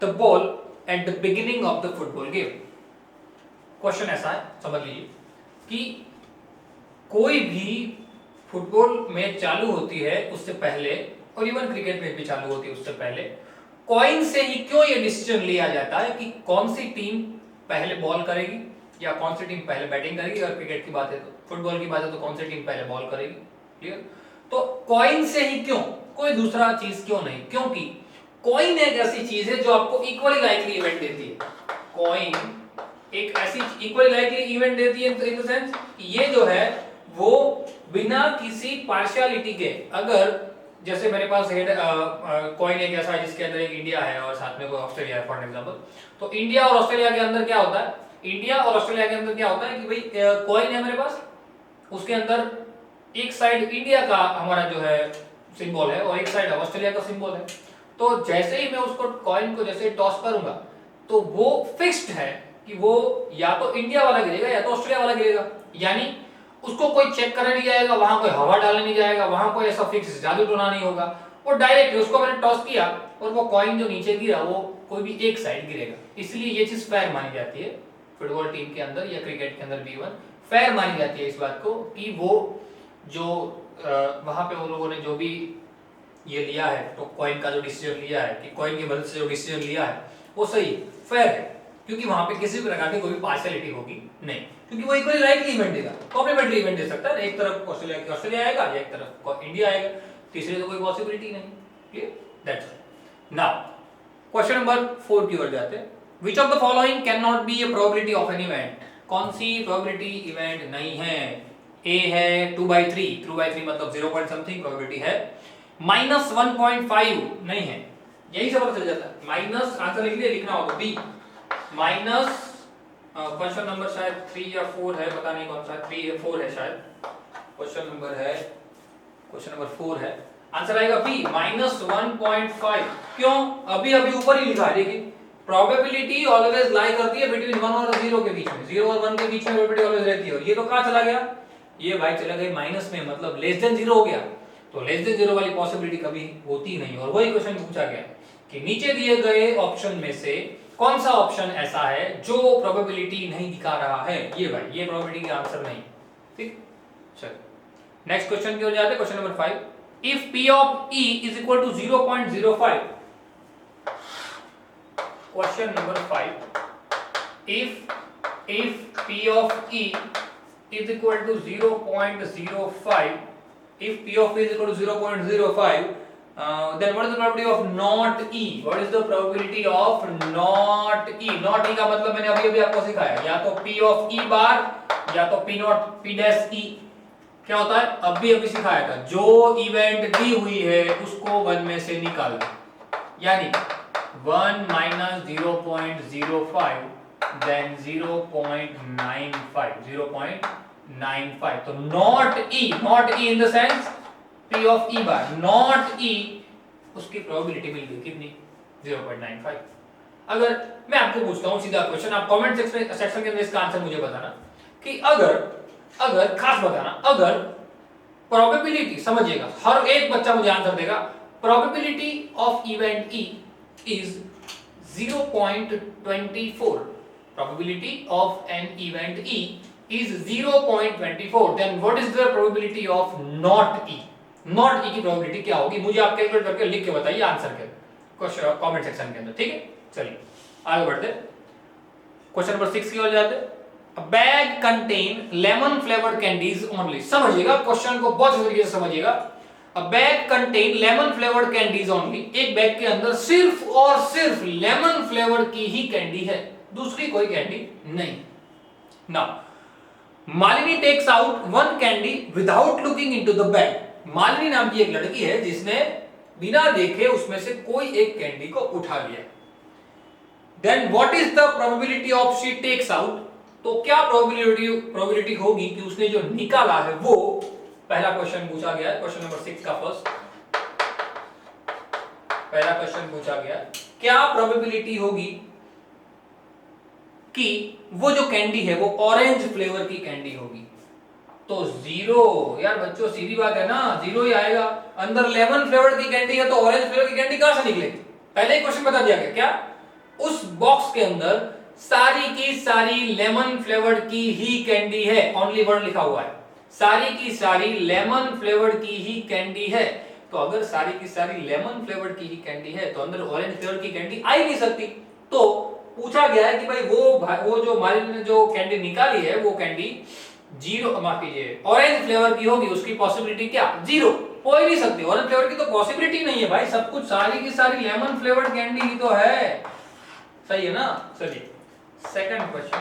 the ball at the beginning of the football game. Question ऐसा है, समझ लीजिए कि कोई भी फुटबॉल मैच चालू होती है उससे पहले, और इवन क्रिकेट मैच भी चालू होती है उससे पहले, कॉइन से ही क्यों ये डिसीजन लिया जाता है कि कौन सी टीम पहले बॉल करेगी या कौन सी टीम पहले बैटिंग करेगी। अगर क्रिकेट की बात है तो, फुटबॉल की बात है तो कौन सी टीम पहले बॉल करेगी। क्लियर? तो कॉइन से ही क्यों, कोई दूसरा चीज क्यों नहीं? क्योंकि कॉइन एक ऐसी चीज है जो आपको इक्वली लाइकली इवेंट देती है। कॉइन एक ऐसी इक्वली लाइकली इवेंट देती है इन द सेंस ये जो है वो बिना किसी पार्शियलिटी के, अगर जैसे मेरे पास हेड कॉइन एक ऐसा है जिसके अंदर एक इंडिया है और साथ में कोई ऑस्ट्रेलिया है फॉर एग्जांपल, तो इंडिया और ऑस्ट्रेलिया के अंदर क्या होता है, इंडिया और ऑस्ट्रेलिया के अंदर क्या होता है कि भाई कॉइन है मेरे पास, उसके अंदर एक साइड इंडिया का हमारा जो है सिंबल है और एक साइड ऑस्ट्रेलिया का सिंबल है। तो जैसे ही मैं उसको कॉइन को जैसे टॉस करूंगा तो वो फिक्स्ड है कि वो या तो इंडिया वाला गिरेगा या तो ऑस्ट्रेलिया वाला गिरेगा। यानी उसको कोई चेक करने नहीं जाएगा, वहां कोई हवा डालने नहीं जाएगा, वहां कोई ऐसा फिक्स जादू टोना नहीं होगा। वो डायरेक्ट उसको मैंने टॉस किया और वो कॉइन जो नीचे गिरा वो कोई भी एक साइड गिरेगा। इसलिए ये चीज फेयर मानी जाती है फुटबॉल टीम के अंदर या क्रिकेट के अंदर भी इवन फेयर मानी जाती है इस बात को कि वो जो वहां पे वो लोगों ने जो भी ये लिया है तो कॉइन का जो डिसीजन लिया है कि कॉइन की मदद से जो डिसीजन लिया है वो सही फेयर है, क्योंकि वहां पे किसी भी प्रकार की कोई पार्शियलिटी होगी नहीं, क्योंकि वो इक्वली लाइकली इवेंट देगा, कॉम्प्लीमेंट्री इवेंट दे सकता है। एक तरफ ऑस्ट्रेलिया आएगा या एक तरफ इंडिया आएगा, तीसरे तो कोई पॉसिबिलिटी नहीं। Clear? That's all. Now question number 4 की ओर जाते हैं। Which of the following can not be A probability of an event? कौन सी प्रोबेबिलिटी इवेंट नहीं है? ए है 2/3, 2/3 मतलब 0 पॉइंट समथिंग प्रोबेबिलिटी है। -1.5 नहीं है, यही से पता चल जाता है। माइनस आंसर लिख लिए, लिखना होगा बी माइनस क्वेश्चन नंबर शायद 3 या 4 है, पता नहीं कौन सा 3 या 4 है शायद। क्वेश्चन नंबर 4 है, आंसर आएगा बी -1.5। क्यों? अभी ऊपर ही लिखा है, देखिए प्रोबेबिलिटी ऑलवेज लाई करती है बिटवीन 1 और 0 के बीच में, 0 और 1 के बीच में प्रोबेबिलिटी ऑलवेज रहती है। और ये तो कहां चला गया, ये भाई चला गया माइनस में, मतलब लेस देन 0 हो गया। तो लेस देन 0 वाली पॉसिबिलिटी कभी होती नहीं। और वही क्वेश्चन पूछा गया कि नीचे दिए गए ऑप्शन में से कौन सा ऑप्शन ऐसा है जो प्रोबेबिलिटी नहीं दिखा रहा है। ये भाई ये प्रोबेबिलिटी का आंसर नहीं। ठीक, चलो नेक्स्ट क्वेश्चन की ओर जाते हैं। Question number 5, if p of e is equal to 0.05। Question number 5, if p of e is equal to 0.05, if p of e is equal to 0.05, then what is the probability of not E? What is the probability of not E? Not E का मतलब मैंने अभी अभी आपको सिखाया, या तो P of E बार या तो P not P dash E। क्या होता है, अभी अभी सिखाया था, जो इवेंट दी हुई है उसको 1 में से निकाल दो, यानी 1 माइनस 0.05 देन 0.95 तो not E in the sense P of E bar not E, उसकी प्रोबेबिलिटी मिल गई कितनी 0.95। अगर मैं आपको पूछता हूं सीधा क्वेश्चन, आप कमेंट सेक्शन के अंदर इसका आंसर मुझे बताना कि अगर खास बताना, अगर प्रोबेबिलिटी, समझिएगा हर एक बच्चा मुझे आंसर देगा, probability of event E is 0.24, probability of an event E is 0.24, then what is the probability of not E? Not E की प्रोबेबिलिटी क्या होगी, मुझे आप कैलकुलेट करके लिख के बताइए आंसर के क्वेश्चन कमेंट सेक्शन के अंदर, ठीक है। चलिए आगे बढ़ते, क्वेश्चन नंबर 6 की ओर जाते। A bag contain lemon flavored candies only, समझिएगा क्वेश्चन को बहुत अच्छे तरीके से समझिएगा। A bag contain lemon flavored candies only, एक बैग के अंदर सिर्फ और सिर्फ लेमन फ्लेवर की ही कैंडी है, दूसरी कोई कैंडी नहीं। Now Malini takes out one candy without looking into the bag, Malini नाम की एक लड़की है जिसने बिना देखे उसमें से कोई एक कैंडी को उठा लिया। Then what is the probability of she takes out, तो क्या प्रोबेबिलिटी होगी कि उसने जो निकाला है वो, पहला क्वेश्चन पूछा गया है, क्वेश्चन नंबर 6 का फर्स्ट पहला क्वेश्चन पूछा गया, क्या प्रोबेबिलिटी होगी कि वो जो कैंडी है वो ऑरेंज फ्लेवर की कैंडी होगी, तो 0। यार बच्चों सीधी बात है ना, 0 ही आएगा, अंदर लेमन फ्लेवर की कैंडी है तो ऑरेंज फ्लेवर की कैंडी कहां से निकलेगी, पहले ही क्वेश्चन बता दिया गया। क्या उस बॉक्स के अंदर सारी की सारी लेमन फ्लेवर की ही कैंडी है, ओनली वर्ड लिखा हुआ है, सारी की सारी लेमन फ्लेवर की ही कैंडी है, तो अगर सारी की सारी लेमन फ्लेवर की ही कैंडी है तो अंदर ऑरेंज फ्लेवर की कैंडी आ ही नहीं सकती। तो पूछा गया है कि भाई वो जो मालिनी ने जो कैंडी निकाली है वो कैंडी 0, माफ कीजिए, ऑरेंज फ्लेवर की होगी, उसकी पॉसिबिलिटी क्या 0, हो ही नहीं सकती, ऑरेंज फ्लेवर की तो पॉसिबिलिटी नहीं है भाई, सब कुछ सारी की सारी लेमन फ्लेवर्ड कैंडी ही तो है, सही है ना। चलिए सेकंड क्वेश्चन,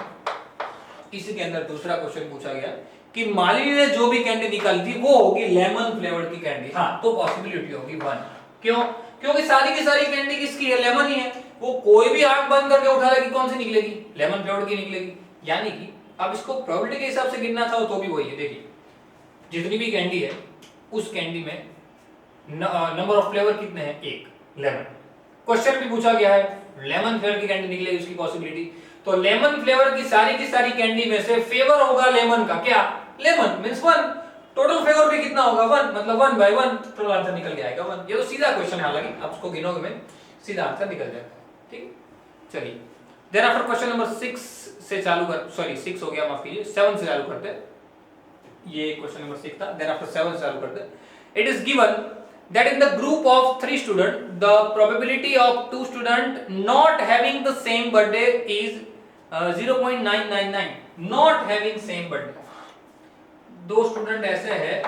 इसी के अंदर दूसरा क्वेश्चन पूछा गया कि मालिनी ने जो भी कैंडी निकाली थी वो होगी लेमन फ्लेवर्ड की कैंडी, हाँ तो पॉसिबिलिटी होगी 1, क्यों, क्योंकि सारी की सारी कैंडी किसकी है, लेमन ही है, वो कोई भी आंख बंद करके उठा लेगी कौन सी निकलेगी, लेमन फ्लेवर्ड की निकलेगी, यानी कि अब इसको प्रोबेबिलिटी के हिसाब से गिनना था तो भी वही है, देखिए जितनी भी कैंडी है उस कैंडी में नंबर ऑफ फ्लेवर कितने हैं, 1 लेमन, क्वेश्चन भी पूछा गया है लेमन फ्लेवर की कैंडी निकलेगी उसकी पॉसिबिलिटी, तो लेमन फ्लेवर की सारी कैंडी में से फेवर होगा लेमन का, क्या लेमन मींस 1, टोटल फेवर भी कितना होगा 1, मतलब 1 by 1 टोटल आंसर निकल के आएगा 1। ये तो सीधा क्वेश्चन है, हालांकि आप उसको गिनोगे में सीधा आंसर निकल जाएगा, ठीक। चलिए देन आफ्टर क्वेश्चन नंबर 6 से चालू कर, सॉरी 6 हो गया माफ कीजिए, 7 से चालू करते, ये क्वेश्चन नंबर 6 था, देन आफ्टर 7 से चालू करते। It is given that in the group of 3 students the probability of 2 students not having the same birthday is 0.999, not having same birthday, 2 student ऐसे हैं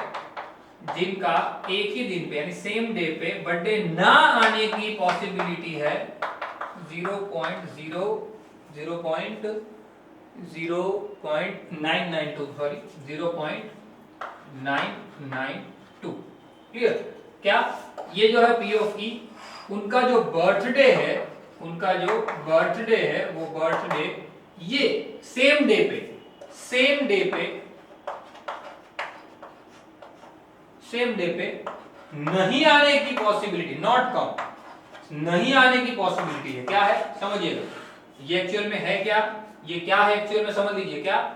जिनका एक ही दिन पे यानी सेम डे पे बर्थडे ना आने की पॉसिबिलिटी है 0.992, सॉरी 0.992, क्लियर। क्या ये जो है P of E, उनका जो बर्थडे है वो बर्थडे ये सेम डे पे नहीं आने की पॉसिबिलिटी, नॉट कम, नहीं आने की पॉसिबिलिटी है, क्या है समझिएगा, ये एक्चुअल में है क्या, ये क्या है एक्चुअल में समझ लीजिए, क्या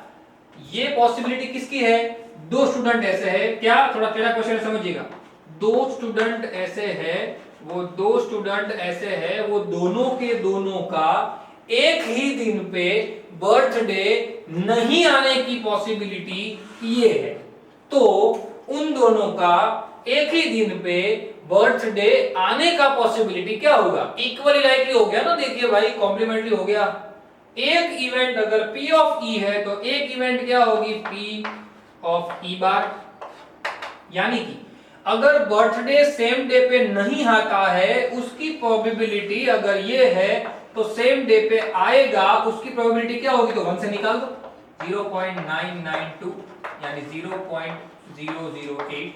ये पॉसिबिलिटी किसकी है, 2 स्टूडेंट ऐसे है, क्या थोड़ा टेढ़ा क्वेश्चन समझिएगा, 2 स्टूडेंट ऐसे है, वो दोनों के दोनों का एक ही दिन पे बर्थडे नहीं आने की पॉसिबिलिटी ये है, तो उन दोनों का एक ही दिन पे बर्थडे आने का पॉसिबिलिटी क्या होगा, इक्वली लाइकली हो गया ना, देखिए भाई कॉम्प्लीमेंट्री हो गया, एक इवेंट अगर P of E है तो एक इवेंट क्या होगी P of E बार, यानी कि अगर बर्थडे सेम डे पे नहीं आता है उसकी प्रोबेबिलिटी अगर ये है तो सेम डे पे आएगा उसकी प्रोबेबिलिटी क्या होगी, तो 1 से निकाल दो 0.992 यानी 0.008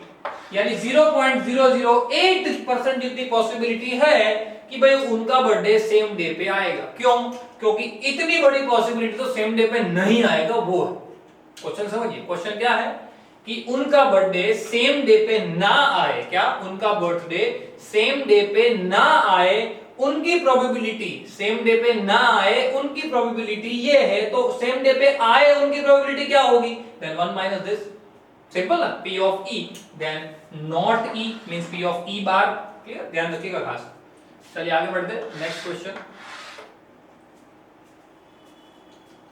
यानी 0.008% जितनी पॉसिबिलिटी है कि भाई उनका बर्थडे सेम डे पे आएगा। क्यों? क्योंकि इतनी बड़ी पॉसिबिलिटी तो सेम डे पे नहीं आएगा वो है। क्वेश्चन समझिए, क्वेश्चन क्या है कि उनका बर्थडे सेम डे पे ना आए, क्या उनका बर्थडे सेम डे पे ना आए उनकी प्रोबेबिलिटी, सेम डे पे ना आए उनकी प्रोबेबिलिटी ये है, तो सेम डे पे आए उनकी प्रोबेबिलिटी क्या होगी, देन 1 माइनस दिस, सिंपल ना, P of E then not E means P of E bar. Clear, ध्यान रखिएगा खास। चलिए आगे बढ़ते हैं, नेक्स्ट क्वेश्चन,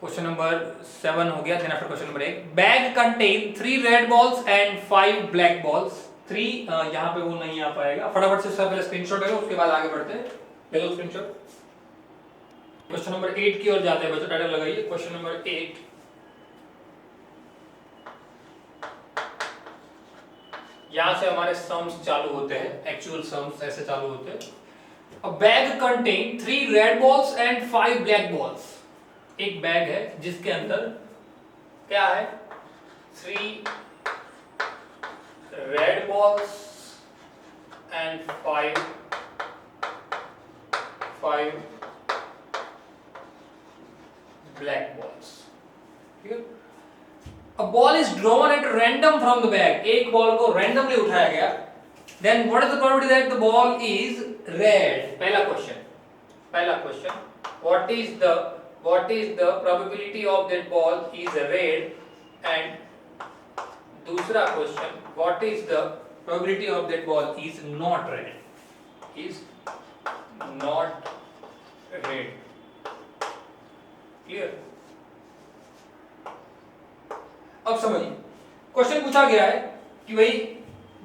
क्वेश्चन नंबर 7 हो गया। Then after question number 1, bag contain 3 red balls and 5 black balls. 3 यहां पे वो नहीं आ पाएगा, फटाफट से सब पहले स्क्रीनशॉट ले लो, उसके बाद आगे बढ़ते हैं। ले लो स्क्रीनशॉट। क्वेश्चन नंबर 8 की ओर जाते हैं बच्चों, टाइटल लगाइए क्वेश्चन नंबर 8। यहां से हमारे सम्स चालू होते हैं, एक्चुअल सम्स ऐसे चालू होते हैं। A bag contain 3 red balls and 5 black balls. एक बैग है जिसके अंदर क्या है, 3 red balls and 5 black balls. ठीक है, A ball is drawn at random from the bag। एक बॉल को रैंडमली उठाया गया, then what is the probability that the ball is red? पहला question, what is the probability of that ball is red? And दूसरा question, what is the probability of that ball is not red? Is not red। Clear? अब समझिए, question पूछा गया है कि भाई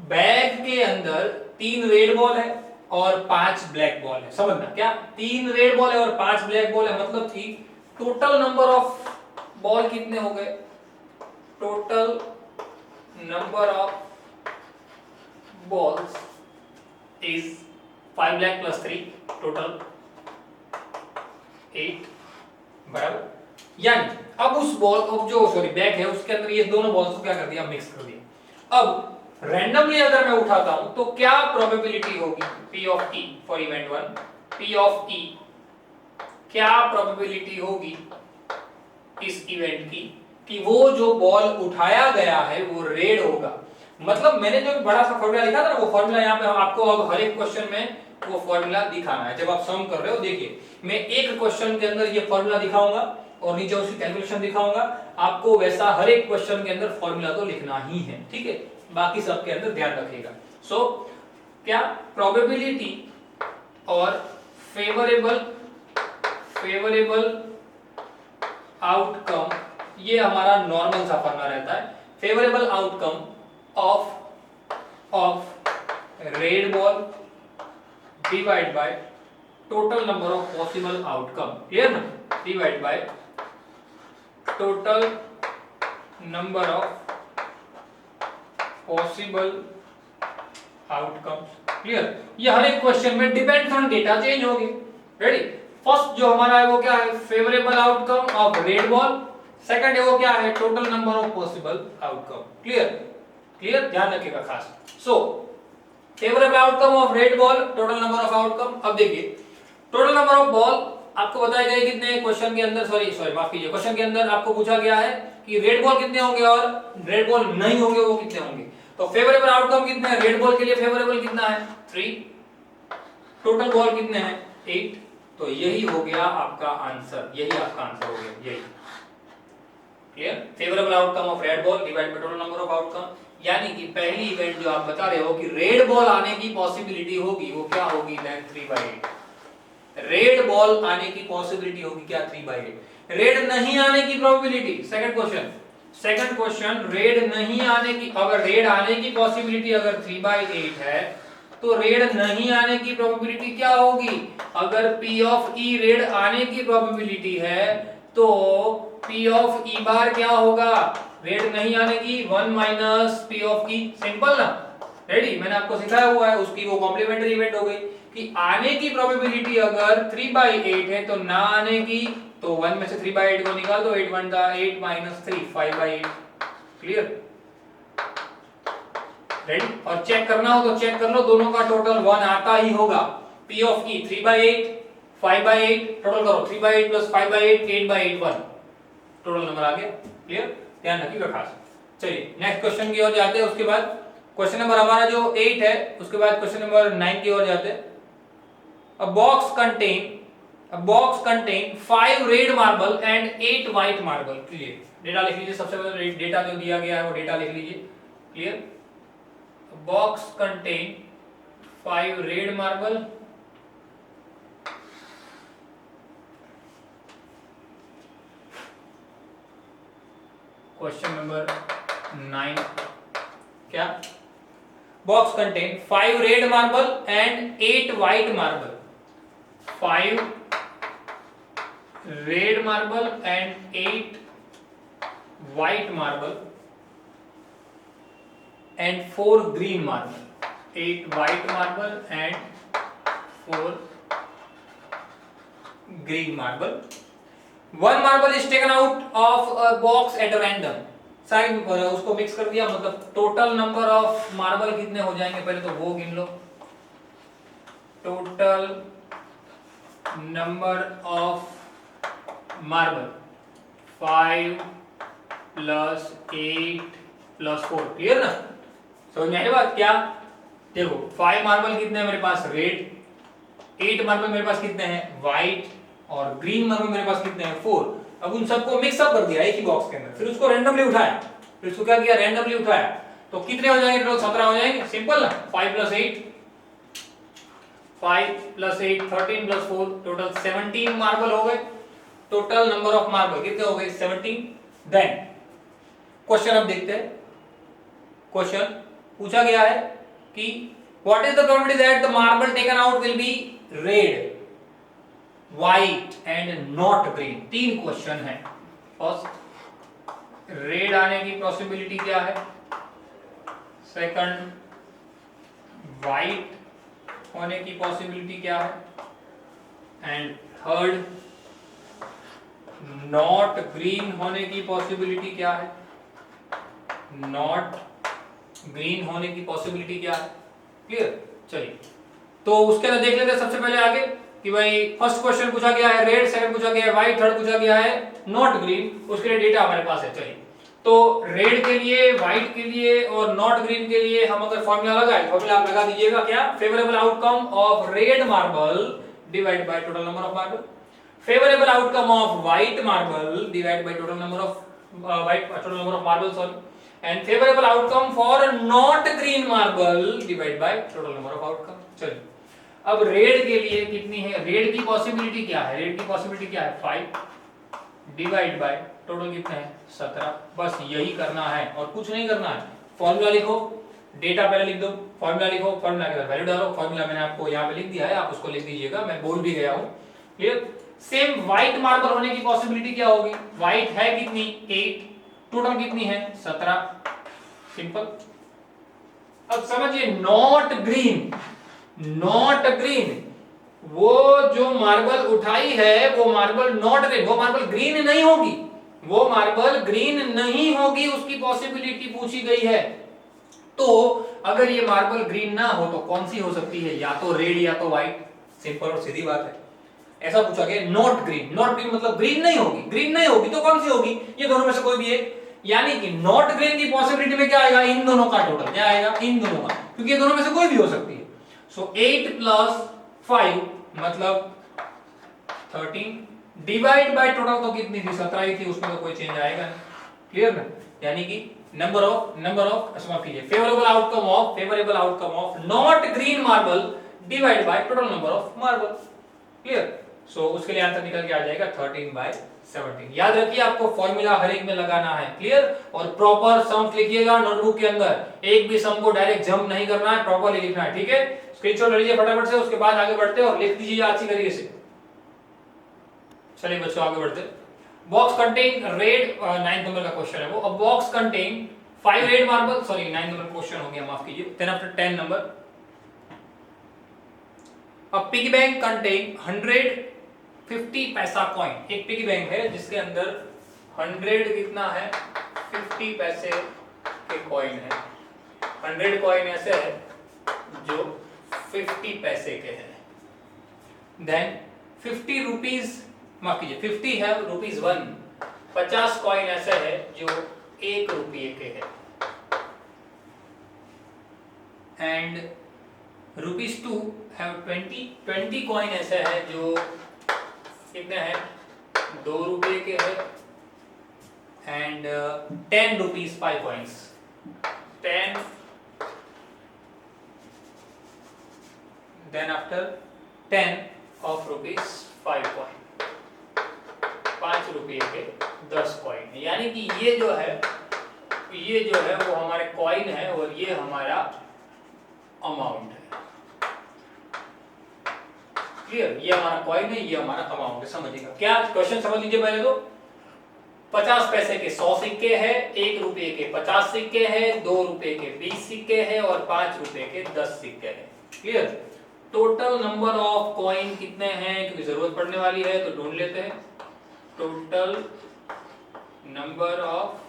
bag के अंदर 3 रेड बॉल है और 5 ब्लैक बॉल है। समझना, क्या 3 रेड बॉल है और 5 ब्लैक बॉल है, मतलब कि टोटल नंबर ऑफ बॉल कितने हो गए, total number of balls is 5 black plus 3 total 8 बराबर। यानी अब उस बॉल अब जो बैग है उसके अंदर ये दोनों बॉल्स को क्या कर दिया, मिक्स कर दिया। अब रैंडमली अगर मैं उठाता हूं तो क्या प्रोबेबिलिटी होगी, P of E for event 1, P of E क्या प्रोबेबिलिटी होगी इस इवेंट की कि वो जो बॉल उठाया गया है वो रेड होगा। मतलब मैंने जो बड़ा सा फॉर्मूला लिखा था ना, वो फॉर्मूला यहाँ पे आपको अब हर एक क्वेश्चन में वो फॉर्मूला दिखाना है। जब आप सम कर रहे हो, देखिए मैं एक क्वेश्चन के अंदर ये फॉर्मूला दिखाऊंगा और नीचे उसकी कैलकुलेशन दिखाऊंगा, आपको वैसा हर एक क्वेश्चन के अंदर फॉर्मूला तो लिखना ही है। ठीक है, बाकी सब के अंदर ध्यान रखिएगा। सो क्या प्रोबेबिलिटी और फेवरेबल आउटकम, ये हमारा नॉर्मल सा फॉर्मूला रहता है। Favourable outcome of red ball divide by total number of possible outcome. Clear ना, divide by total number of possible outcomes. Clear, ये हर एक क्वेश्चन में डिपेंड्स ऑन डेटा चेंज होगी। रेडी, फर्स्ट जो हमारा है वो क्या है, favourable outcome of red ball. Second है वो क्या है, total number of possible outcome. Clear, ध्यान रखिएगा खास। So favourable outcome of red ball, total number of outcome. अब देखिए टोटल नंबर ऑफ बॉल आपको बताए गए कितने क्वेश्चन के अंदर, सॉरी माफ कीजिए, क्वेश्चन के अंदर आपको पूछा गया है कि रेड बॉल कितने होंगे और रेड बॉल नहीं होंगे वो कितने होंगे। तो फेवरेबल आउटकम कितने हैं, रेड बॉल के लिए फेवरेबल कितना है 3, टोटल बॉल कितने हैं 8। तो यही हो गया आपका आंसर, यही आपका आंसर हो गया, यही। Clear, favourable outcome of red ball divide by total number of outcome. यानी कि पहली इवेंट जो आप बता रहे हो कि रेड बॉल आने की पॉसिबिलिटी होगी वो क्या होगी, 3/8। रेड बॉल आने की पॉसिबिलिटी होगी क्या, 3/8। रेड नहीं आने की प्रोबेबिलिटी, सेकंड क्वेश्चन रेड नहीं आने की, अगर रेड आने की पॉसिबिलिटी अगर 3/8 है तो रेड नहीं आने की प्रोबेबिलिटी क्या होगी। अगर P ऑफ E रेड आने की प्रोबेबिलिटी है तो P ऑफ E बार क्या होगा, रेड नहीं आने की 1 minus P of E। Simple ना, रेडी, मैंने आपको सिखाया हुआ है, उसकी वो कॉम्प्लीमेंट्री इवेंट हो गई कि आने की प्रोबेबिलिटी अगर 3/8 है तो ना आने की, तो 1 में से 3/8 को निकाल दो, 8 1 8 -3 5/8। Clear, ready. और चेक करना हो तो चेक कर लो, दोनों का टोटल 1 आता ही होगा। P ऑफ E 3/8 5/8 टोटल करो, 3/8 प्लस 5/8 8/8 1 टोटल नंबर आ गया। क्लियर, ध्यान रखिएगा खास। चलिए नेक्स्ट क्वेश्चन की ओर जाते हैं। उसके बाद क्वेश्चन नंबर हमारा जो 8 है, उसके बाद क्वेश्चन नंबर 9 की ओर जाते हैं। A box contain 5 red marble and 8 white marble। Clear, data लिख लीजिए, सबसे पहले डेटा जो दिया गया है वो डेटा लिख लीजिए। Clear, box contain 5 red marble question number 9 क्या, box contain 5 red marble and 8 white marble. 5 red marble and 8 white marble and 4 green marble. 8 white marble and 4 green marble. One marble is taken out of a box at random। Side उसको mix कर दिया, मतलब total number of marble कितने हो जाएंगे पहले तो वो गिन लो। Total number of marble 5 plus 8 plus 4। Clear ना, समझ में आई बात क्या। देखो 5 मार्बल कितने हैं मेरे पास, रेड। 8 मार्बल मेरे पास कितने हैं, व्हाइट। और ग्रीन मार्बल मेरे पास कितने हैं, 4। अब उन सबको मिक्सअप कर दिया एक ही बॉक्स के अंदर, फिर उसको रैंडमली उठाया, फिर उसको क्या किया, रैंडमली उठाया, तो कितने हो जाएंगे टोटल, 17 हो जाएंगे। सिंपल ना, 5 प्लस 8 13 प्लस 4 टोटल 17 मार्बल हो गए। टोटल नंबर ऑफ मार्बल कितने हो गए, 17। देन क्वेश्चन अब देखते हैं। क्वेश्चन पूछा गया है कि what is the probability that the marble taken out will be red, white and not green. 3 question है। फर्स्ट, रेड आने की पॉसिबिलिटी क्या है। सेकंड, व्हाइट होने की पॉसिबिलिटी क्या है। एंड थर्ड, नॉट ग्रीन होने की पॉसिबिलिटी क्या है। नॉट ग्रीन होने की पॉसिबिलिटी क्या है। क्लियर, चलिए तो उसके अंदर देख लेते हैं सबसे पहले आगे कि भाई फर्स्ट क्वेश्चन पूछा गया है रेड, सेकंड पूछा गया है व्हाइट, थर्ड पूछा गया है नॉट ग्रीन। उसके लिए डेटा हमारे पास है। चलिए तो रेड के लिए, व्हाइट के लिए और नॉट ग्रीन के लिए हम अगर फॉर्मूला लगाए, फॉर्मूला आप लगा दीजिएगा क्या, favourable outcome of red marble divide by total number of marble, favourable outcome of white marble divide by total number of marble sorry, and favourable outcome for not green marble divide by total number of outcome. चलिए अब red के लिए कितनी है, red की possibility क्या है, red की पॉसिबिलिटी क्या है 5 डिवाइड बाय टोटल कितने हैं 17। बस यही करना है और कुछ नहीं करना है। फॉर्मूला लिखो, डेटा पहले लिख दो, फॉर्मूला लिखो, फॉर्मूला के अंदर वैल्यू डालो। फॉर्मूला मैंने आपको यहाँ पे लिख दिया है, आप उसको लिख दीजिएगा, मैं बोल भी गया हूँ। क्लियर, सेम व्हाइट मार्बल होने की पॉसिबिलिटी क्या होगी, व्हाइट है कितनी 8, टोटल कितनी है 17। सिंपल। अब समझिए नॉट ग्रीन, नॉट ग्रीन, वो जो मार्बल उठाई है वो मार्बल नॉट ग्रीन, वो मार्बल ग्रीन नहीं होगी, वो मार्बल ग्रीन नहीं होगी, उसकी पॉसिबिलिटी पूछी गई है। तो अगर ये मार्बल ग्रीन ना हो तो कौन सी हो सकती है, या तो रेड या तो व्हाइट। सिंपल और सीधी बात है। ऐसा पूछा गया नॉट ग्रीन, नॉट ग्रीन मतलब ग्रीन नहीं होगी, ग्रीन नहीं होगी तो कौन सी होगी, ये दोनों में से कोई भी एक। यानी कि नॉट ग्रीन की पॉसिबिलिटी में क्या आएगा, इन दोनों का टोटल क्या आएगा, इन दोनों का, क्योंकि ये दोनों में से कोई भी हो सकती है। सो 8 प्लस 5 मतलब 13 डिवाइड बाय टोटल तो कितनी थी 17 ही थी, उसमें तो कोई चेंज आएगा नहीं। क्लियर ना, यानी कि नंबर ऑफ माफ कीजिए favourable outcome of not green marble divide by total number of marble. Clear, so उसके लिए आंसर निकल के आ जाएगा 13/17। याद रखिए आपको फॉर्मूला हर एक में लगाना है। क्लियर, और प्रॉपर सम्स लिखिएगा नोटबुक के अंदर, एक भी सम को डायरेक्ट जंप नहीं करना है, प्रॉपरली लिखना है। ठीक है, स्क्रीनशॉट ले लीजिए फटाफट से, उसके बाद आगे बढ़ते हैं और लिख दीजिए अच्छी तरीके से। चलिए बच्चों आगे बढ़ते। Box contain red 9th number का क्वेश्चन है वो। अ box contain 5 red marble, sorry 9 number question हो गया, माफ कीजिए। देन आफ्टर 10 नंबर, अ पिगी बैंक कंटेन 150 पैसा कॉइन। एक पिगी बैंक है जिसके अंदर 100 कितना है, 50 पैसे के कॉइन है। 100 कॉइन ऐसे है जो 50 पैसे के हैं। देन 50 रुपीज, माफ कीजिए 50 है रुपीज 1, 50 कॉइन ऐसे है जो 1 रुपये के है। एंड रुपीज 2 है 20 कॉइन ऐसे है जो कितने हैं, 2 रुपये के है। And 10 rupees 5 coins, 10, then after 10 of rupees 5 coin, 5 रुपये के 10 कॉइन। यानी कि ये जो है वो हमारे कॉइन है और ये हमारा अमाउंट है। क्लियर, ये हमारा कॉइन है, ये हमारा अमाउंट है। समझिएगा क्या, क्वेश्चन समझ लीजिए पहले तो। 50 पैसे के 100 सिक्के हैं, 1 रुपये के 50 सिक्के हैं, 2 रुपये के 20 सिक्के हैं और 5 रुपये के 10 सिक्के हैं। Clear, total number of coin कितने हैं, क्योंकि जरूरत पड़ने वाली है तो ढूंढ लेते हैं। टोटल नंबर ऑफ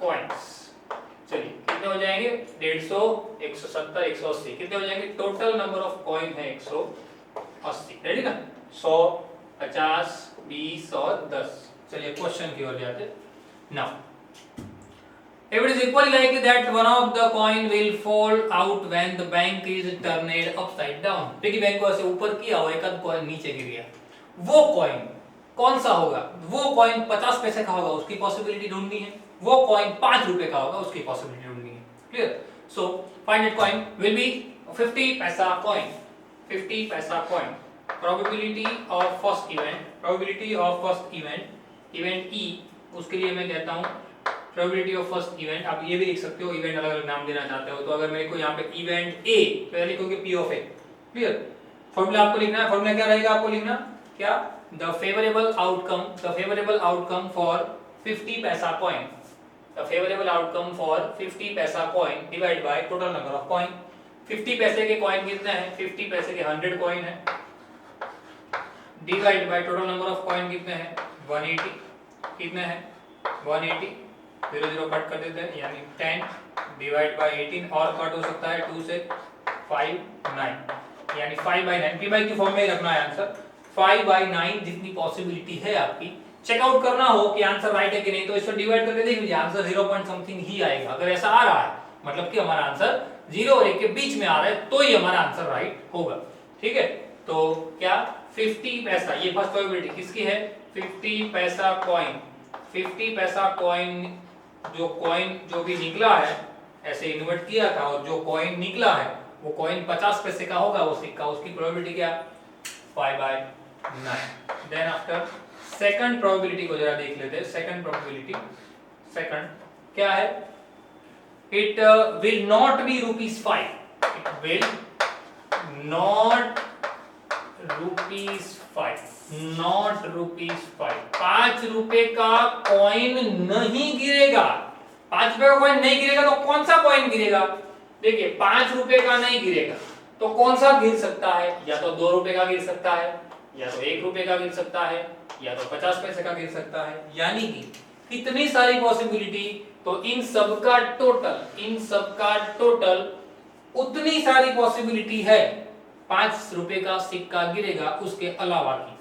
कॉइन्स, चलिए कितने हो जाएंगे, 150, 170, 180, कितने हो जाएंगे, टोटल नंबर ऑफ कॉइन है 180। रेडी ना, 100, 50, 20 और 10। चलिए क्वेश्चन की ओर जाते। Now if it is equally likely that one of the coin will fall out when the bank is turned upside down, piggy bank को ऐसे ऊपर किया और एक आध कॉइन नीचे गिर गया, वो कॉइन कौन सा होगा, वो कॉइन 50 पैसे का होगा, उसकी पॉसिबिलिटी ढूंढनी है। वो कॉइन 5 रुपए का होगा, उसकी पॉसिबिलिटी ढूंढनी है। Clear, so find it coin will be 50 पैसा कॉइन, 50 पैसा coin. Probability of first event, probability of first event, event E, उसके लिए मैं कहता हूं प्रोबेबिलिटी ऑफ फर्स्ट इवेंट। आप ये भी लिख सकते हो, इवेंट अलग अलग नाम देना चाहते हो तो अगर मेरे को यहाँ पे इवेंट ए तो लिखोगे P of A. Clear, formula आपको लिखना है, फॉर्मूला क्या रहेगा आपको लिखना, क्या, द फेवरेबल आउटकम फॉर 50 पैसा coin, the favourable outcome for 50 पैसा coin divide by total number of coin. 50 पैसे के कॉइन कितने हैं, 50 पैसे के 100 कॉइन है, divide by total number of coin कितने हैं, 180, कितने हैं 180, 0 कट कर देते हैं, यानी 10 डिवाइड बाय 18 और कट हो सकता है 2 से 5, 9, यानी 5/9। पी बाई की फॉर्म में ही रखना है आंसर, 5/9 जितनी पॉसिबिलिटी है आपकी। चेकआउट करना हो कि आंसर राइट है कि नहीं तो इसको डिवाइड करके देख लीजिए, आंसर 0 पॉइंट समथिंग ही आएगा। अगर ऐसा आ रहा है मतलब कि हमारा आंसर 0 और 1 के बीच में आ रहा है तो ही हमारा आंसर राइट होगा। ठीक है, तो क्या 50 पैसा, ये फर्स्ट प्रोबेबिलिटी किसकी है, 50 पैसा कॉइन, 50 पैसा कॉइन, जो भी निकला है ऐसे इन्वर्ट किया था और जो कॉइन निकला है वो कॉइन 50 पैसे का होगा, वो सिक्का, उसकी प्रोबेबिलिटी क्या, 5/9। देन आफ्टर सेकंड प्रोबेबिलिटी को जरा देख लेते हैं। सेकंड प्रोबेबिलिटी, सेकंड क्या है, it will not be ₹5, it will not ₹5, not ₹5, 5 रुपए का कॉइन नहीं गिरेगा। 5 रुपए का कॉइन नहीं गिरेगा तो कौन सा कॉइन गिरेगा, देखिए 5 रुपए का नहीं गिरेगा तो कौन सा गिर सकता है, या तो 2 रुपए का गिर सकता है, या तो 1 रुपए का गिर सकता है, या तो 50 पैसे का गिर सकता है। यानी कि इतनी सारी पॉसिबिलिटी, तो इन सब का टोटल उतनी सारी पॉसिबिलिटी है 5 रुपए का सिक्का गिरेगा उसके अलावा की,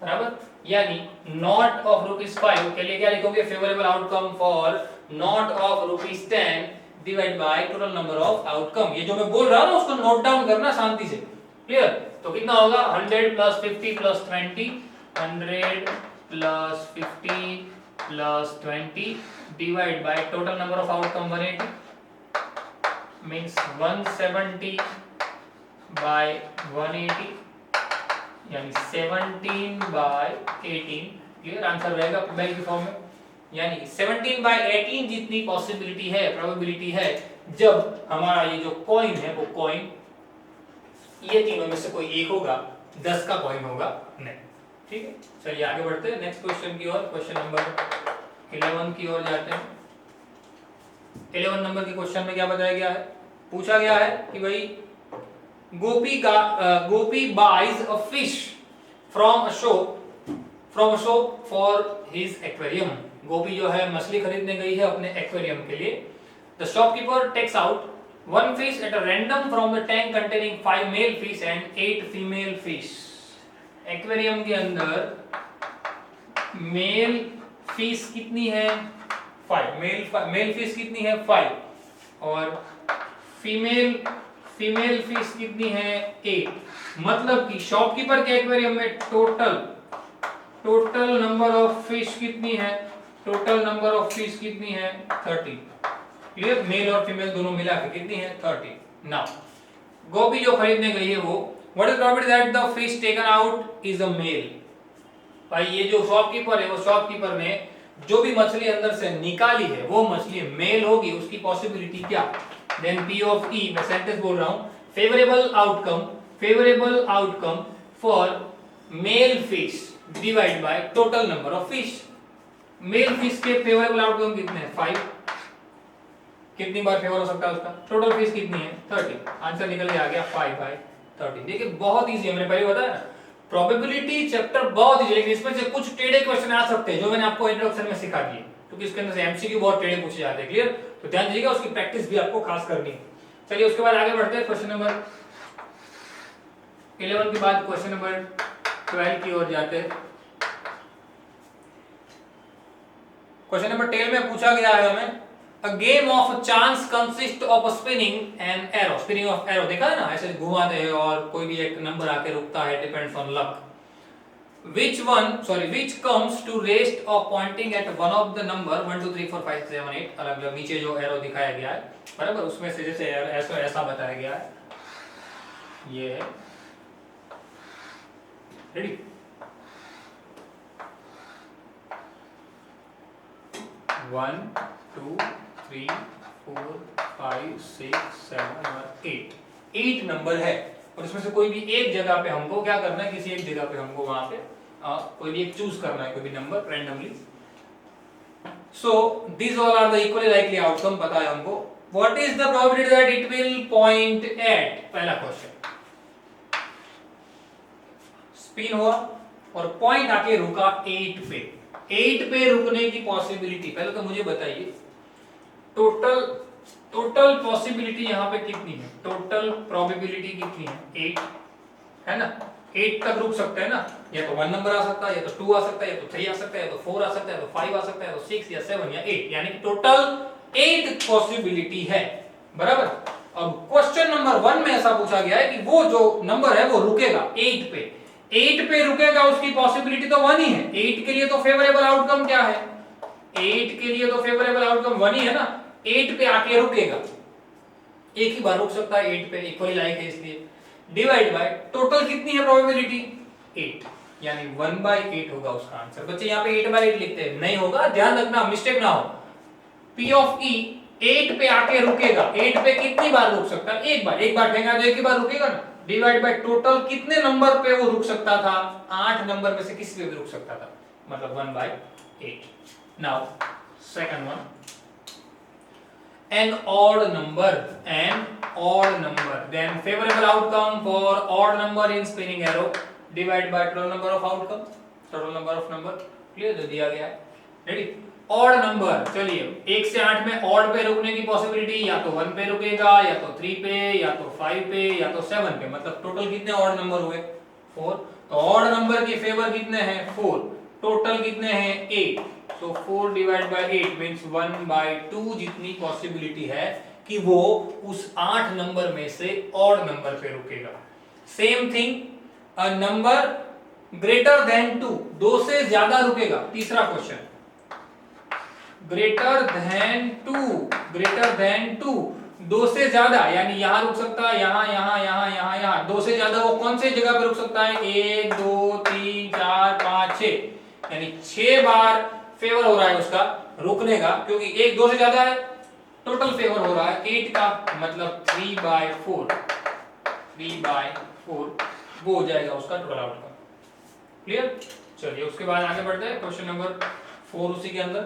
बराबर। यानी नॉट ऑफ ₹5 के लिए क्या लिखोगे, favourable outcome for not of ₹10 divide by total number of outcome. ये जो मैं बोल रहा हूं ना उसको नोट डाउन करना शांति से। क्लियर, तो कितना होगा, 100 + 50 + 20, 100 + 50 + 20 divide by total number of outcome 180 means 170/180 यानी 17/18। क्लियर, आंसर रहेगा बेल की फॉर्म में, यानी 17/18 जितनी पॉसिबिलिटी है, प्रोबेबिलिटी है जब हमारा ये जो कॉइन है वो कॉइन ये तीनों में से कोई एक होगा, 10 का कॉइन होगा नहीं। ठीक है, चलिए आगे बढ़ते हैं नेक्स्ट क्वेश्चन की ओर, क्वेश्चन नंबर 11 की ओर जाते हैं। 11 नंबर के क्वेश्चन में क्या बताया गया है, पूछा गया है कि भाई Gopi buys a fish from a shop for his aquarium. Gopi जो है मछली खरीदने गई है अपने एक्वेरियम के लिए। The shopkeeper takes out one fish at a random from the tank containing 5 male fish and 8 female fish. Aquarium के अंदर मेल फिश कितनी है 5, मेल फिश कितनी है 5 और फीमेल फिश कितनी है 8। मतलब कि शॉपकीपर के एक्वेरियम में टोटल नंबर ऑफ फिश कितनी है, टोटल नंबर ऑफ फिश कितनी है 30। क्लियर, मेल और फीमेल दोनों मिला के कितनी है 30। नाउ गोपी जो खरीदने गई है वो, what is probability that the fish taken out is a male. भाई ये जो शॉपकीपर है वो शॉपकीपर ने जो भी मछली अंदर से निकाली है वो मछली मेल होगी, उसकी पॉसिबिलिटी क्या। देन पी ऑफ ई, मैं सेंटेंस बोल रहा हूं, favourable outcome for male fish divide by total number of fish. Male fish के फेवरेबल आउटकम कितने हैं 5, कितनी बार फेवर हो सकता है उसका, टोटल फिश कितनी है 30। आंसर निकल के आ गया 5/30। देखिए बहुत इजी है, मैंने पहले बताया ना प्रोबेबिलिटी चैप्टर बहुत इजी, लेकिन इसमें से कुछ टेढ़े क्वेश्चन आ सकते हैं जो मैंने आपको इंट्रोडक्शन में सिखा दिए, क्योंकि इसके अंदर से एमसीक्यू बहुत टेढ़े पूछे जाते हैं। क्लियर, तो ध्यान दीजिएगा, उसकी प्रैक्टिस भी आपको खास करनी है। चलिए उसके बाद आगे बढ़ते हैं क्वेश्चन नंबर 11 के बाद क्वेश्चन नंबर 12 की ओर जाते हैं। क्वेश्चन नंबर 10 में पूछा गया है हमें A game of chance consists of spinning an arrow. Spinning of arrow देखा है ना, ऐसे घुमाते हैं और कोई भी एक नंबर आके रुकता है, depends on luck. Which comes to rest of pointing at one of the number 1 2 3 4 5 7 8 अलग अलग नीचे जो एरो दिखाया गया है बराबर, उसमें से जैसे ऐसा बताया गया है, ये है रेडी। वन 2 3 4 5 6 7 और 8 नंबर है और इसमें से कोई भी एक जगह पे हमको क्या करना है, किसी एक जगह पे हमको वहां पे कोई भी एक चूज करना है, कोई भी number randomly. So these all are the equally likely outcome पता है हमको। What is the probability that it will point at? पहला क्वेश्चन, स्पिन हुआ और पॉइंट आके रुका 8 पे। 8 पे रुकने की पॉसिबिलिटी पहले तो मुझे बताइए, टोटल पॉसिबिलिटी यहाँ पे कितनी है, टोटल प्रोबेबिलिटी कितनी है 8 है ना। 8 तक रुक सकते हैं ना, या तो 1 नंबर आ सकता है, या तो 2 आ सकता है, या तो 3 आ सकता है, या तो 4 आ सकता है, या तो 5 आ सकता है, या तो 6 या 7 या 8, यानी कि टोटल 8 पॉसिबिलिटी है बराबर। अब क्वेश्चन नंबर 1 में ऐसा पूछा गया है कि वो जो नंबर है वो रुकेगा 8 पे, 8 पे रुकेगा, उसकी पॉसिबिलिटी तो 1 ही है। 8 के लिए तो फेवरेबल आउटकम क्या है, 8 के लिए तो फेवरेबल आउटकम 1 ही है ना। 8 पे आके रुकेगा, एक ही बार रुक सकता है 8 पे, इक्वली लाइक है इसलिए। डिवाइड बाय टोटल कितनी है प्रोबेबिलिटी 8, यानी 1/8 होगा उसका आंसर। बच्चे यहाँ पे 8/8 लिखते हैं, नहीं होगा, ध्यान रखना मिस्टेक ना हो। P ऑफ E 8 पे आके रुकेगा, 8 पे कितनी बार रुक सकता है, एक बार फेंका तो एक ही बार रुकेगा ना। डिवाइड बाय टोटल कितने नंबर पे वो रुक सकता था, 8 नंबर में से किसी पे भी रुक सकता था, मतलब 1/8। Now second one, an odd number, then favorable outcome for odd number in spinning arrow divide by total number of outcome, total number of number। Clear, जो दिया गया है रेडी। ऑड नंबर, चलिए 1 से 8 में ऑड पे रुकने की पॉसिबिलिटी या तो 1 पे रुकेगा, या तो 3 पे, या तो 5 पे, या तो 7 पे, मतलब टोटल कितने ऑड नंबर हुए 4। तो ऑड नंबर के फेवर कितने हैं 4, टोटल कितने हैं 8, तो 4 डिवाइड बाय 8 मींस 1/2 जितनी पॉसिबिलिटी है कि वो उस 8 नंबर में से ऑड नंबर पे रुकेगा। Same thing, a number greater than 2, 2 से ज्यादा रुकेगा। तीसरा क्वेश्चन, ग्रेटर देन 2, 2 से ज्यादा, यानी यहां रुक सकता है, यहां 2 से ज्यादा वो कौन से जगह पे रुक सकता है, 1 2 3 4 5 6, यानी 6 बार फेवर हो रहा है उसका रुकने का, क्योंकि 1 2 से ज्यादा है, टोटल फेवर हो रहा है 8 का, मतलब 3/4 वो हो जाएगा उसका टोटल आउटकम। क्लियर, चलिए उसके बाद आगे बढ़ते हैं क्वेश्चन नंबर 4 उसी के अंदर।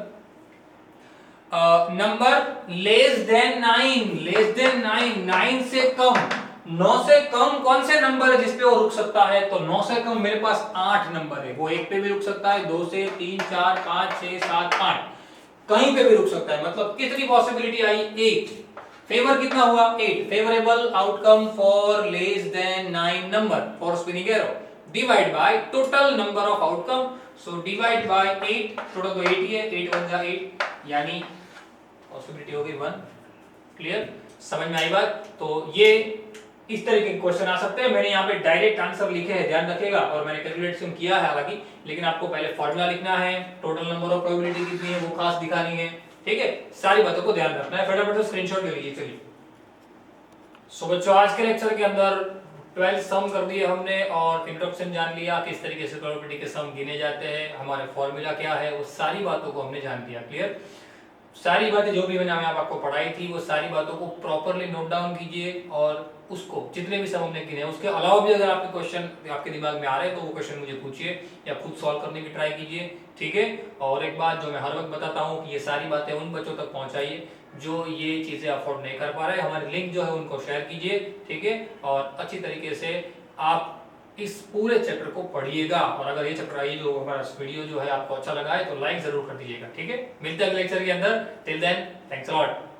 नंबर लेस देन 9 से कम, 9 से कम कौन से नंबर है जिसपे वो रुक सकता है? तो 9 से कम मेरे पास 8 नंबर है, वो 1 पे भी रुक सकता है, 2 से, 3, 4, 5, 6, 7, 8, कहीं पे भी रुक सकता है। मतलब कितनी पॉसिबिलिटी आई? 8। फेवर कितना हुआ? 8। Favourable outcome for less than 9 number for spinning arrow divide by total number of outcome, so divide by 8, total तो 8 ही है, 8 1 जा 8, यानी पॉसिबिलिटी होगी 1। क्लियर? समझ में आई बात? तो ये इस तरीके के क्वेश्चन आ सकते हैं। मैंने यहाँ पे डायरेक्ट आंसर लिखे हैं, ध्यान रखिएगा, और मैंने कैलकुलेशन किया है हालांकि, लेकिन आपको पहले फॉर्मूला लिखना है, टोटल नंबर ऑफ प्रोबेबिलिटी कितनी है वो खास दिखानी है, ठीक है? सारी बातों को ध्यान रखना है। फटाफट से स्क्रीनशॉट ले लीजिए। चलिए, सो बच्चों आज के लेक्चर के अंदर 12 सम कर दिए हमने और इंट्रोडक्शन जान लिया, किस तरीके से प्रोबेबिलिटी के सम गिने जाते हैं, हमारे फॉर्मूला क्या है, वो सारी बातों को हमने जान लिया। क्लियर? सारी बातें जो भी मैंने आपको पढ़ाई थी वो सारी बातों को प्रॉपरली नोट डाउन कीजिए, और उसको जितने भी सम हमने गिने उसके अलावा भी अगर आपके क्वेश्चन आपके दिमाग में आ रहे हैं तो वो क्वेश्चन मुझे पूछिए या खुद सॉल्व करने की ट्राई कीजिए, ठीक है? और एक बात जो मैं हर वक्त बताता हूँ कि ये सारी बातें उन बच्चों तक पहुंचाइए जो ये चीजें अफोर्ड नहीं कर पा रहे, हमारे लिंक जो है उनको शेयर कीजिए, ठीक है? और अच्छी तरीके से आप इस पूरे चैप्टर को पढ़िएगा, और अगर ये चैप्टर ये जो हमारा वीडियो जो है आपको अच्छा लगा है तो लाइक जरूर कर दीजिएगा, ठीक है? मिलते हैं अगले लेक्चर के अंदर। Till then, thanks a lot.